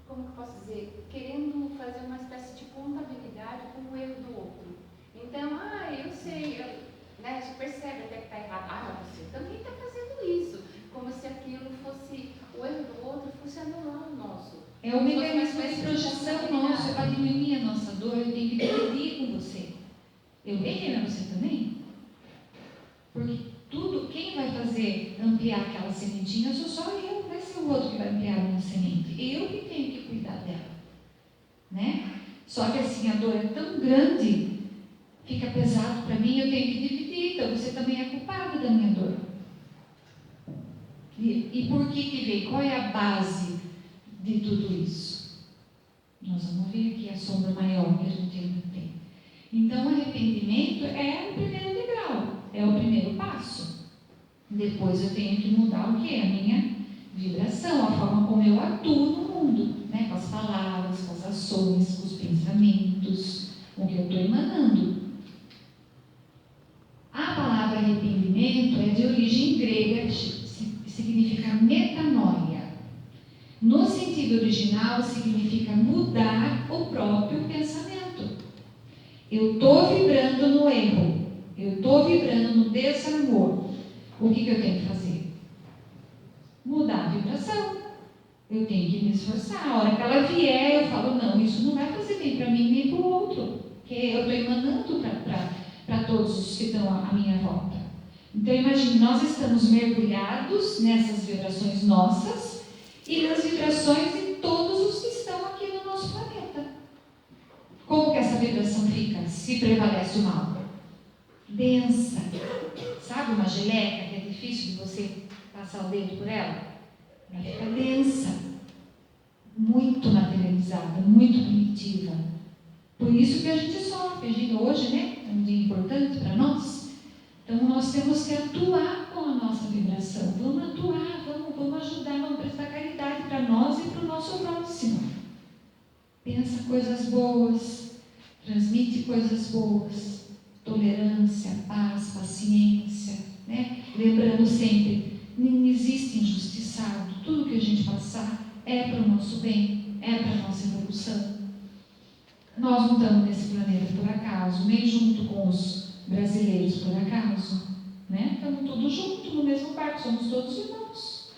como que eu posso dizer, querendo fazer uma espécie de contabilidade com o erro do outro. Então, eu sei, a gente percebe até que está errado, mas você também está fazendo isso, como se aquilo fosse, o erro do outro fosse anular o nosso. É o mecanismo de projeção nosso, para diminuir a nossa dor, eu tenho que dividir com você. Eu errei, mas você também? Porque tudo, quem vai fazer ampliar aquela sementinha sou só eu, não vai ser o outro que vai ampliar a minha semente. Eu que tenho que cuidar dela. Só que assim, a dor é tão grande, fica pesado para mim, eu tenho que dividir, então você também é culpado da minha dor. E por que veio? Qual é a base de tudo isso? Nós vamos ver aqui a sombra maior que a gente ainda tem. Então, o arrependimento é o primeiro degrau, é o primeiro passo. Depois eu tenho que mudar o quê? A minha vibração, a forma como eu atuo no mundo, com as palavras, com as ações, com os pensamentos, com o que eu estou emanando. A palavra arrependimento é de origem grega, significa metanoia. No sentido original, significa mudar o próprio pensamento. Eu estou vibrando no erro, eu estou vibrando no desamor. O que eu tenho que fazer? Mudar a vibração. Eu tenho que me esforçar. A hora que ela vier, eu falo, não, isso não vai fazer bem para mim nem para o outro, porque eu estou emanando para todos os que estão à minha volta. Então, imagine, nós estamos mergulhados nessas vibrações nossas e nas vibrações de todos os que estão aqui no nosso planeta. Como que essa vibração fica, se prevalece o mal? Densa. Sabe uma geleca que é difícil de você passar o dedo por ela? Ela fica densa, muito materializada, muito primitiva. Por isso que a gente sofre. Hoje, é um dia importante para nós. Então, nós temos que atuar com a nossa vibração. Vamos atuar, vamos ajudar, vamos prestar caridade para nós e para o nosso próximo. Pensa coisas boas, transmite coisas boas, tolerância, paz, paciência, Lembrando sempre, não existe injustiçado. Tudo que a gente passar é para o nosso bem, é para a nossa evolução. Nós não estamos nesse planeta por acaso, nem junto com os brasileiros por acaso, Estamos todos juntos no mesmo barco, somos todos irmãos.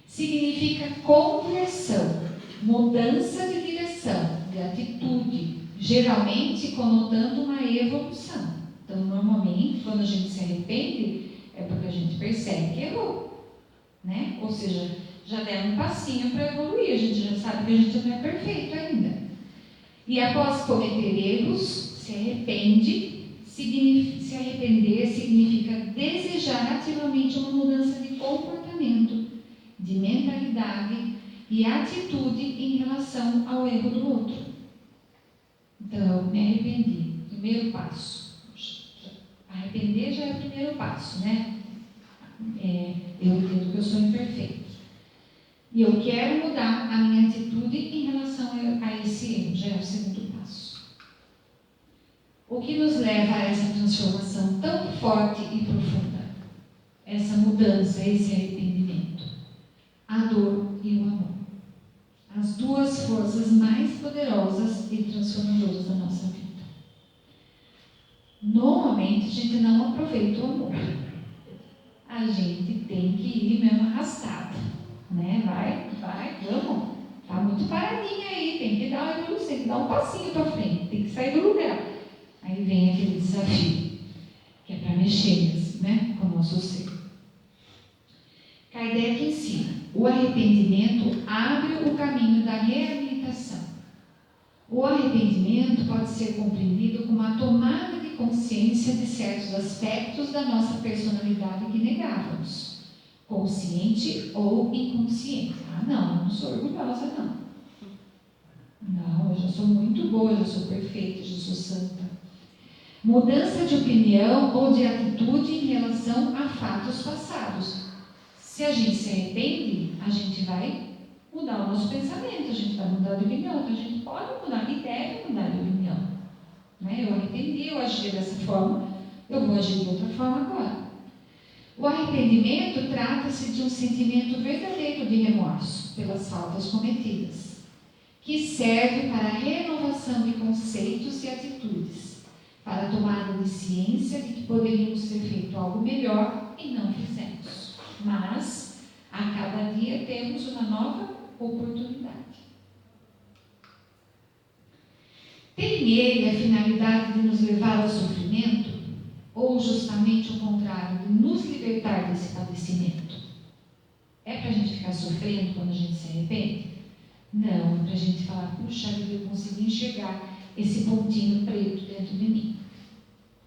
Significa conversão, mudança de direção, de atitude, geralmente conotando uma evolução. Então, normalmente, quando a gente se arrepende, é porque a gente percebe que errou, Ou seja, já deram um passinho para evoluir, a gente já sabe que a gente não é perfeito ainda. E após cometer erros, se arrepende. Se arrepender significa desejar ativamente uma mudança de comportamento, de mentalidade e atitude em relação ao erro do outro. Então, me arrependi. Primeiro passo. Arrepender já é o primeiro passo, Eu entendo que eu sou imperfeito. E eu quero mudar a minha atitude em relação a esse erro, já é o segundo passo. O que nos leva a essa transformação tão forte e profunda? Essa mudança, esse arrependimento? A dor e o amor. As duas forças mais poderosas e transformadoras da nossa vida. Normalmente a gente não aproveita o amor. A gente tem que ir mesmo arrastado, né? Vai, vamos. Tá muito paradinha aí, tem que dar uma evolução, tem que dar um passinho para frente, tem que sair do lugar. Aí vem aquele desafio, que é para mexer mesmo, né? Com o nosso ser. Kardec ensina: o arrependimento abre o caminho da reabilitação. O arrependimento pode ser compreendido como a tomada de consciência de certos aspectos da nossa personalidade que negávamos, consciente ou inconsciente. Não, eu não sou orgulhosa, não. Não, eu já sou muito boa, eu já sou perfeita, eu já sou santa. Mudança de opinião ou de atitude em relação a fatos passados. Se a gente se arrepende, a gente vai mudar o nosso pensamento, a gente vai mudar de opinião, então a gente pode mudar e deve mudar de opinião. Né? Eu arrependi, eu agi dessa forma, eu vou agir de outra forma agora. O arrependimento trata-se de um sentimento verdadeiro de remorso pelas faltas cometidas, que serve para a renovação de conceitos e atitudes, para a tomada de ciência de que poderíamos ter feito algo melhor e não fizemos. Mas, a cada dia temos uma nova oportunidade. Tem ele a finalidade de nos levar ao sofrimento? Ou justamente o contrário, de nos libertar desse padecimento? É para a gente ficar sofrendo quando a gente se arrepende? Não, é para a gente falar: puxa vida, eu consegui enxergar esse pontinho preto dentro de mim.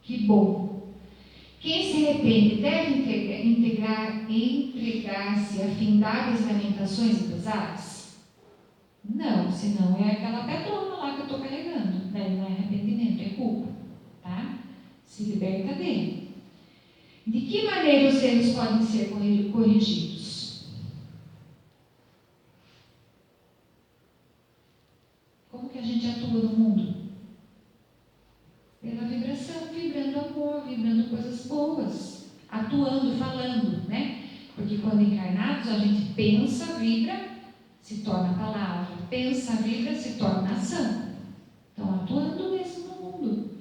Que bom! Quem se arrepende deve entregar-se a findáveis lamentações e pesares? Não, senão é aquela pedrona lá que eu estou carregando. Daí não é arrependimento, é culpa. Tá? Se liberta dele. De que maneira os erros podem ser corrigidos? Como que a gente atua no mundo? Pela vibração, vibrando amor, vibrando coisas boas, atuando, falando, né? Porque quando encarnados a gente pensa, vibra, se torna palavra, pensa, vibra, se torna ação. Então, atuando mesmo no mundo.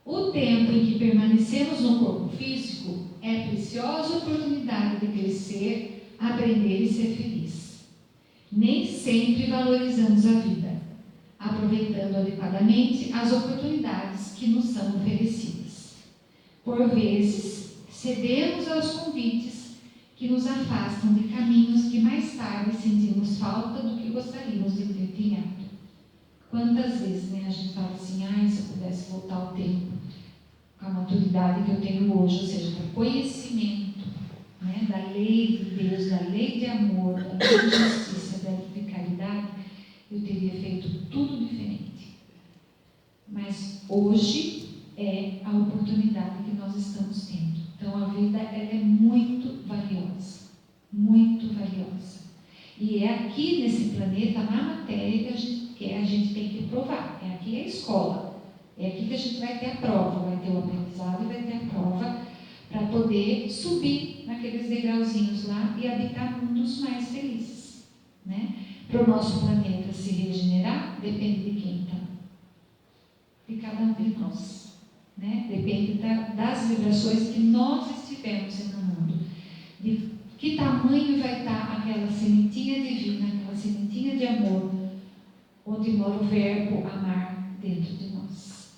O tempo em que permanecemos no corpo físico é preciosa oportunidade de crescer, aprender e ser feliz. Nem sempre valorizamos a vida, aproveitando adequadamente as oportunidades que nos são oferecidas. Por vezes, cedemos aos convites que nos afastam de caminhos que mais tarde sentimos falta do que gostaríamos de ter trilhado. Quantas vezes, né, a gente fala assim: se eu pudesse voltar ao tempo, com a maturidade que eu tenho hoje, ou seja, com o conhecimento, né, da lei de Deus, da lei de amor, da lei de justiça, da lei de caridade, eu teria feito tudo diferente. Mas hoje é a oportunidade que nós estamos tendo. Então a vida, ela é muito valiosa, muito valiosa. E é aqui nesse planeta, na matéria, que a gente tem que provar. É aqui a escola. É aqui que a gente vai ter a prova, vai ter o aprendizado e vai ter a prova para poder subir naqueles degrauzinhos lá e habitar mundos mais felizes, né? Para o nosso planeta se regenerar, depende de quem está? De cada um de nós, né? Depende das vibrações que nós estivermos no mundo. De que tamanho vai estar aquela sementinha divina, aquela sementinha de amor, onde mora o verbo amar dentro de nós.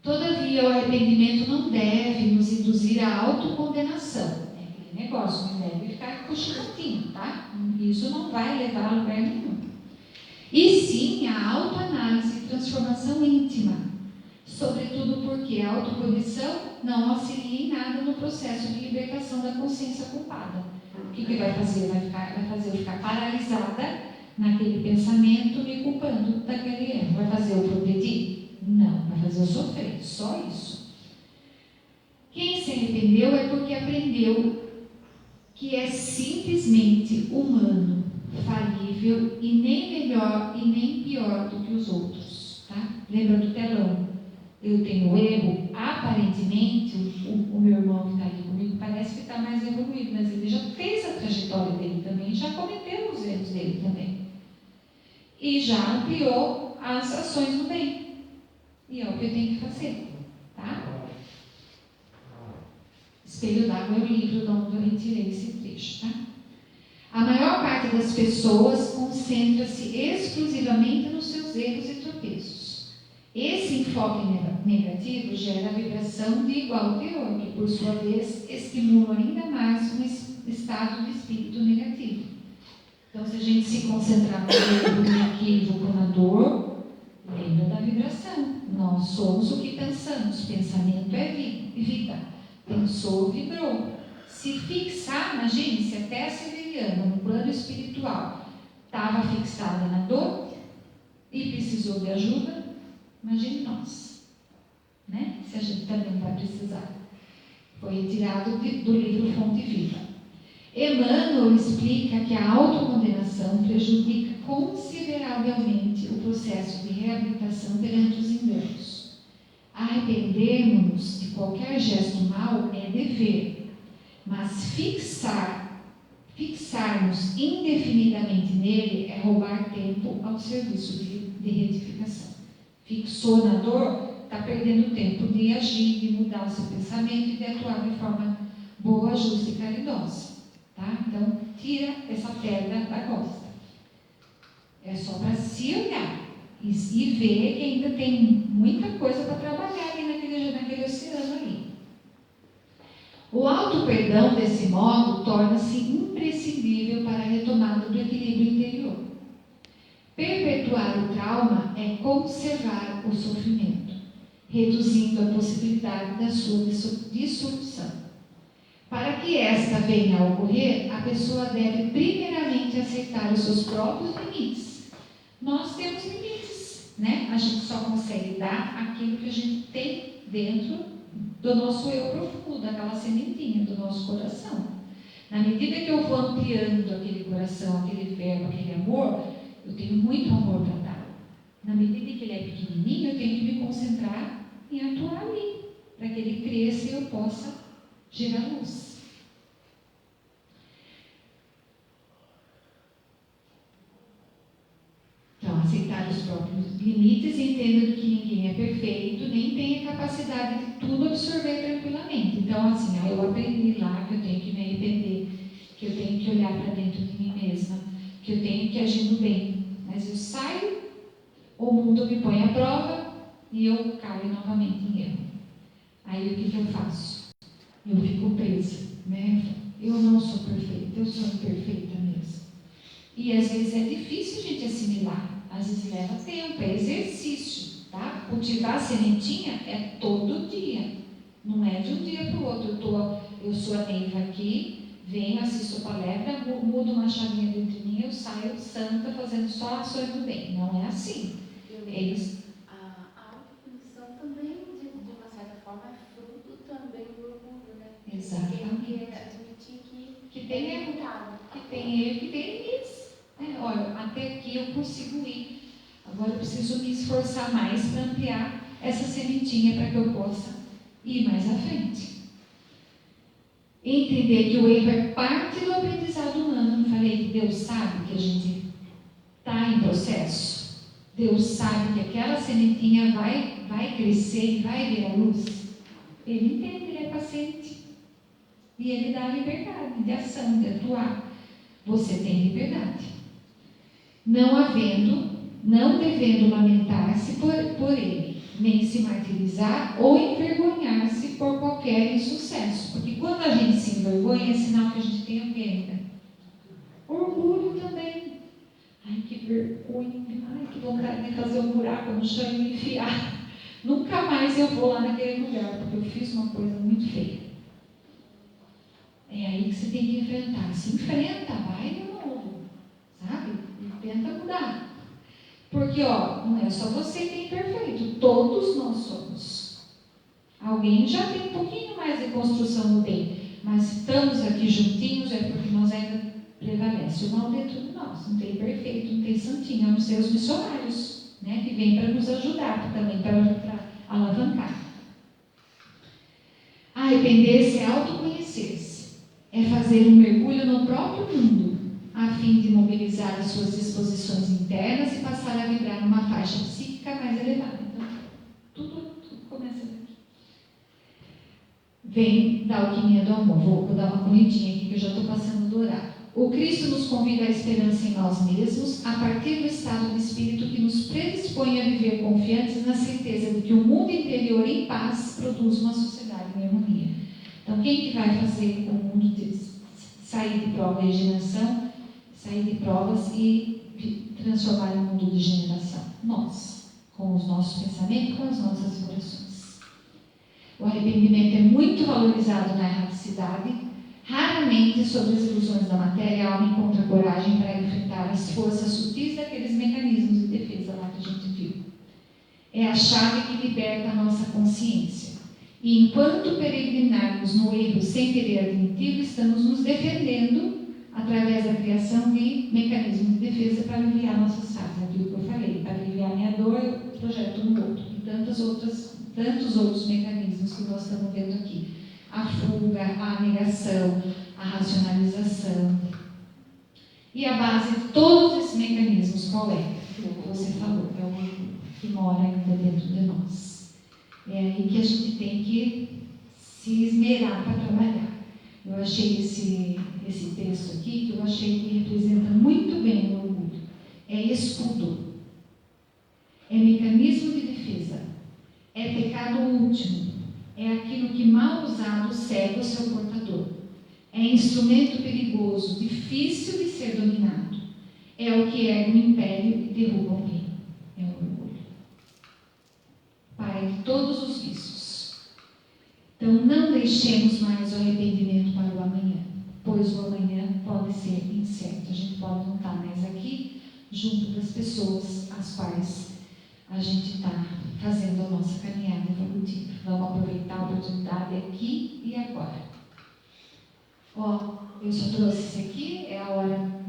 Todavia, o arrependimento não deve nos induzir à autocondenação. É aquele negócio, não deve ficar cochilatinho, tá? Isso não vai levar a lugar nenhum. E sim a autoanálise e transformação íntima, sobretudo porque a autopunição não auxilia em nada no processo de libertação da consciência culpada. O que vai fazer? Vai fazer eu ficar paralisada naquele pensamento, me culpando daquele erro. Vai fazer eu progredir? Não, vai fazer eu sofrer, só isso. nível que é simplesmente humano, falível e nem melhor e nem pior do que os outros. Tá? Lembra do telão? Eu tenho erro, aparentemente, o meu irmão que está ali comigo parece que está mais evoluído, mas ele já fez a trajetória dele também, já cometeu os erros dele também. E já ampliou as ações do bem. E é o que eu tenho que fazer. Tá? Espelho d'Água é o livro de onde eu retirei esse trecho. Tá? A maior parte das pessoas concentra-se exclusivamente nos seus erros e tropeços. Esse enfoque negativo gera a vibração de igual teor, que por sua vez estimula ainda mais um estado de espírito negativo. Então, se a gente se concentrar no erro, no equívoco, na dor, lembra da vibração. Nós somos o que pensamos. Pensamento é vida. Pensou, vibrou. Se fixar, imagine, se até a Severiana, no plano espiritual, estava fixada na dor e precisou de ajuda, imagine nós, né? Se a gente também vai precisar. Foi retirado do livro Fonte Viva. Emmanuel explica que a autocondenação prejudica consideravelmente o processo de reabilitação perante os enganos. Arrependermos-nos de qualquer gesto mau é dever, mas fixarmos indefinidamente nele é roubar tempo ao serviço de retificação. Fixou na dor, está perdendo tempo de agir, de mudar o seu pensamento e de atuar de forma boa, justa e caridosa. Tá? Então, tira essa pedra da costa. É só para se olhar e ver que ainda tem muita coisa para trabalhar ali naquele oceano ali. O auto-perdão, desse modo, torna-se imprescindível para a retomada do equilíbrio interior. Perpetuar o trauma é conservar o sofrimento, reduzindo a possibilidade da sua dissolução. Para que esta venha a ocorrer, a pessoa deve primeiramente aceitar os seus próprios limites. Nós temos limites, né? A gente só consegue dar aquilo que a gente tem dentro do nosso eu profundo, daquela sementinha do nosso coração. Na medida que eu vou ampliando aquele coração, aquele verbo, aquele amor, eu tenho muito amor para dar. Na medida que ele é pequenininho, eu tenho que me concentrar em atuar ali, para que ele cresça e eu possa gerar luz. Então, aceitar os próprios limites, entendendo que ninguém é perfeito, nem tem a capacidade de tudo absorver tranquilamente. Então, assim, eu aprendi lá que eu tenho que me arrepender, que eu tenho que olhar para dentro de mim mesma, que eu tenho que agir no bem. Mas eu saio, o mundo me põe à prova e eu caio novamente em erro. Aí o que eu faço? Eu fico presa, né? Eu não sou perfeita, eu sou imperfeita mesmo. E às vezes é difícil a gente assimilar, às vezes leva tempo, é exercício, tá? Cultivar a sementinha é todo dia, não é de um dia para o outro. Eu sou a Neiva aqui, venho, assisto a palestra, mudo uma chavinha dentro de mim, eu saio santa fazendo só ações do bem. Não é assim. A autopunição também, de uma certa forma, é fruto também do orgulho, né? Exatamente. Porque admitir Que tem erro, que tem limites. Olha, até aqui eu consigo ir. Agora eu preciso me esforçar mais para ampliar essa sementinha para que eu possa ir mais à frente. Entender que o erro é parte do aprendizado humano. Não falei que Deus sabe que a gente está em processo? Deus sabe que aquela sementinha vai crescer e vai vir à luz. Ele entende, ele é paciente. E ele dá liberdade de ação, de atuar. Você tem liberdade. Não devendo lamentar-se por ele, nem se martirizar ou envergonhar-se por qualquer insucesso. Porque quando a gente se envergonha, é sinal que a gente tem o quê ainda? Orgulho também. Ai, que vergonha. Ai, que vontade de fazer um buraco no chão e me enfiar. Nunca mais eu vou lá naquele lugar, porque eu fiz uma coisa muito feia. É aí que você tem que enfrentar. Se enfrenta, vai de novo. Sabe? E tenta mudar. Porque, não é só você que é imperfeito. Todos nós somos. Alguém já tem um pouquinho mais de construção no bem. Mas estamos aqui juntinhos é porque nós ainda prevalece o mal dentro de nós. Não tem perfeito, não tem santinho, a não ser os missionários, né, que vêm para nos ajudar também, para alavancar. Arrepender-se é autoconhecer-se, é fazer um mergulho no próprio mundo, a fim de mobilizar as suas disposições internas e passar a vibrar numa faixa psíquica mais elevada. Então, tudo começa daqui. Vem da alquimia do amor. Vou dar uma corridinha aqui que eu já estou passando do horário. O Cristo nos convida à esperança em nós mesmos, a partir do estado de espírito que nos predispõe a viver confiantes na certeza de que o mundo interior em paz produz uma sociedade em harmonia. Então, quem que vai fazer o mundo sair de prova e regeneração, sair de provas e transformar em um mundo de generação? Nós, com os nossos pensamentos, com as nossas orações. O arrependimento é muito valorizado na erraticidade. Raramente, sobre as ilusões da matéria, a alma encontra coragem para enfrentar as forças sutis daqueles mecanismos de defesa lá que a gente viu. É a chave que liberta a nossa consciência. E enquanto peregrinarmos no erro sem querer admiti-lo, estamos nos defendendo através da criação de mecanismos de defesa para aliviar nossas falhas. Aquilo que eu falei, para aliviar minha dor, eu projeto no outro. E tantos outros mecanismos que nós estamos vendo aqui. A fuga, a negação, a racionalização. E a base de todos esses mecanismos, qual é? O que você falou, é o orgulho que mora ainda dentro de nós. É aí que a gente tem que se esmerar para trabalhar. Eu achei esse texto aqui, que eu achei que representa muito bem o orgulho. É escudo, é mecanismo de defesa, é pecado último. É aquilo que, mal usado, cega o seu portador. É instrumento perigoso, difícil de ser dominado. É o que ergue um império e derruba um reino. É o orgulho. Pai de todos os vícios. Então, não deixemos mais o arrependimento para o amanhã, pois o amanhã pode ser incerto. A gente pode não estar mais aqui, junto das pessoas às quais a gente está fazendo a nossa caminhada evolutiva. Vamos aproveitar a oportunidade aqui e agora. Ó, eu só trouxe isso aqui, é a hora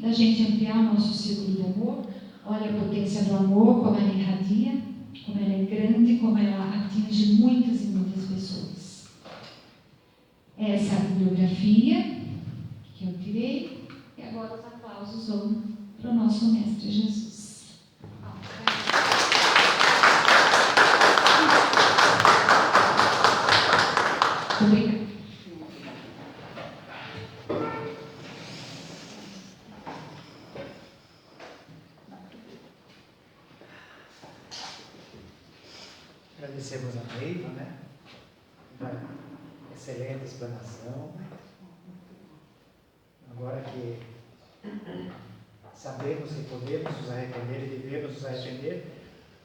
da gente ampliar o nosso círculo de amor. Olha a potência do amor, como ela irradia, como ela é grande, como ela atinge muitas e muitas pessoas. Essa é a bibliografia que eu tirei, e agora os aplausos vão para o nosso Mestre Jesus. Obrigada. Agradecemos a Neiva, né? Da excelente explanação. Agora que sabemos que podemos nos arrepender e devemos nos arrepender,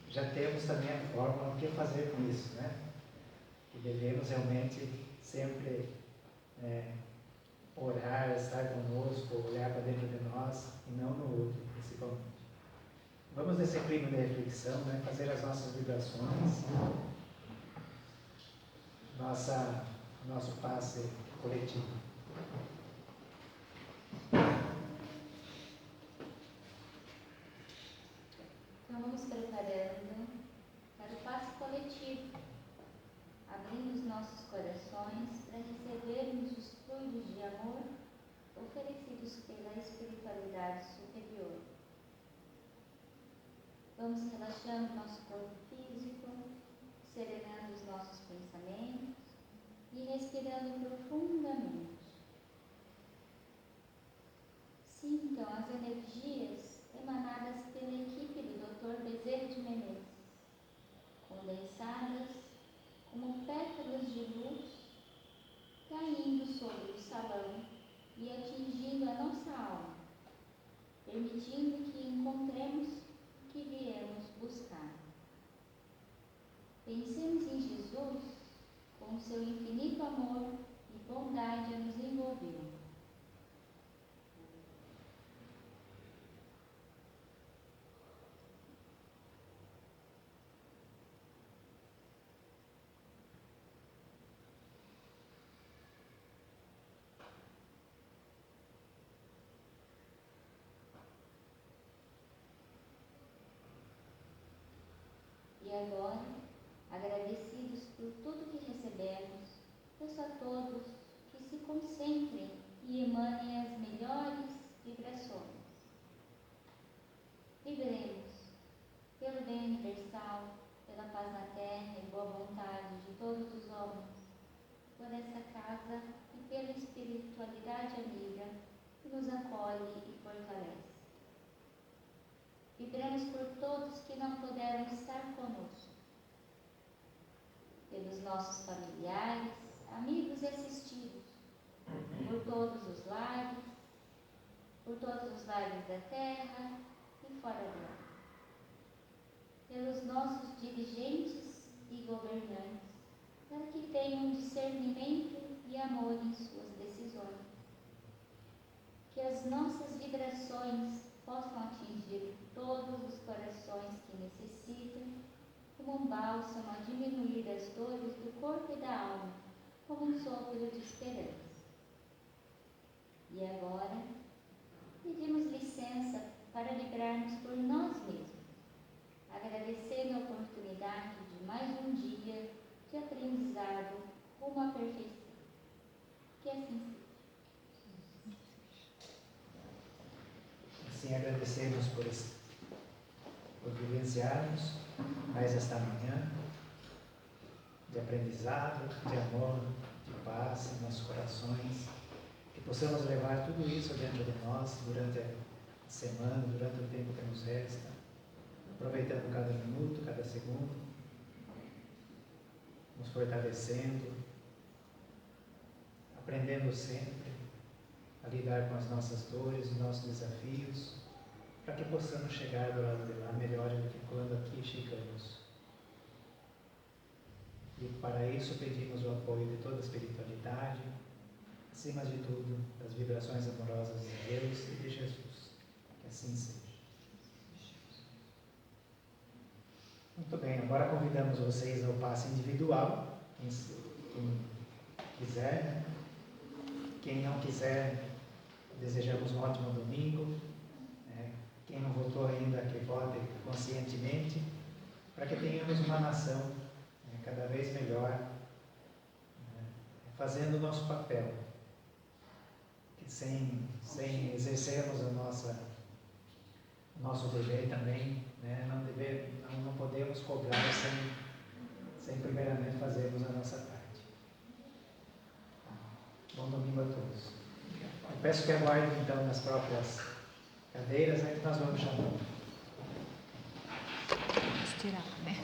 já temos também a fórmula o que fazer com isso, né? Que devemos realmente sempre orar, estar conosco, olhar para dentro de nós e não no outro, principalmente. Vamos nesse clima de reflexão, né? Fazer as nossas vibrações, nosso passe coletivo. Então vamos preparando para o passe coletivo, abrindo os nossos corações para recebermos os fluidos de amor oferecidos pela espiritualidade superior. Vamos relaxando nosso corpo físico, serenando os nossos pensamentos e respirando profundamente. Sintam as energias emanadas pela equipe do Dr. Bezerra de Menezes, condensadas como pétalas de luz, caindo sobre o salão e atingindo a nossa alma, permitindo que encontremos o que viemos buscar. Pensemos em Jesus, com seu infinito amor e bondade a nos envolver. E agora, agradecidos por tudo que recebemos, peço a todos que se concentrem e emanem as melhores vibrações. Vibremos pelo bem universal, pela paz na terra e boa vontade de todos os homens, por essa casa e pela espiritualidade amiga que nos acolhe e fortalece. Vibremos por todos que não puderam estar conosco, pelos nossos familiares, amigos e assistidos, por todos os lares, por todos os lares da terra e fora dela, pelos nossos dirigentes e governantes, para que tenham discernimento e amor em suas decisões, que as nossas vibrações possam atingir todos os corações que necessitam, como um bálsamo a diminuir as dores do corpo e da alma, como um sopro de esperança. E agora, pedimos licença para vibrarmos por nós mesmos, agradecendo a oportunidade de mais um dia de aprendizado rumo à perfeição. Que assim seja. Assim agradecemos por vivenciarmos mais esta manhã de aprendizado, de amor, de paz em nossos corações, que possamos levar tudo isso dentro de nós durante a semana, durante o tempo que nos resta, aproveitando cada minuto, cada segundo, nos fortalecendo, aprendendo sempre a lidar com as nossas dores, os nossos desafios, para que possamos chegar do lado de lá melhor do que quando aqui chegamos. E para isso pedimos o apoio de toda a espiritualidade, acima de tudo, das vibrações amorosas de Deus e de Jesus. Que assim seja. Muito bem, agora convidamos vocês ao passe individual, quem quiser, né? Quem não quiser, desejamos um ótimo domingo. Né? Quem não votou ainda, que vote conscientemente, para que tenhamos uma nação, né, cada vez melhor, né, fazendo o nosso papel, que sem exercermos o nosso dever também, né, não podemos cobrar sem primeiramente fazermos a nossa parte. Bom domingo a todos. Eu peço que aguardem então nas próprias cadeiras, aí que nós vamos chamar. Vamos tirar, né?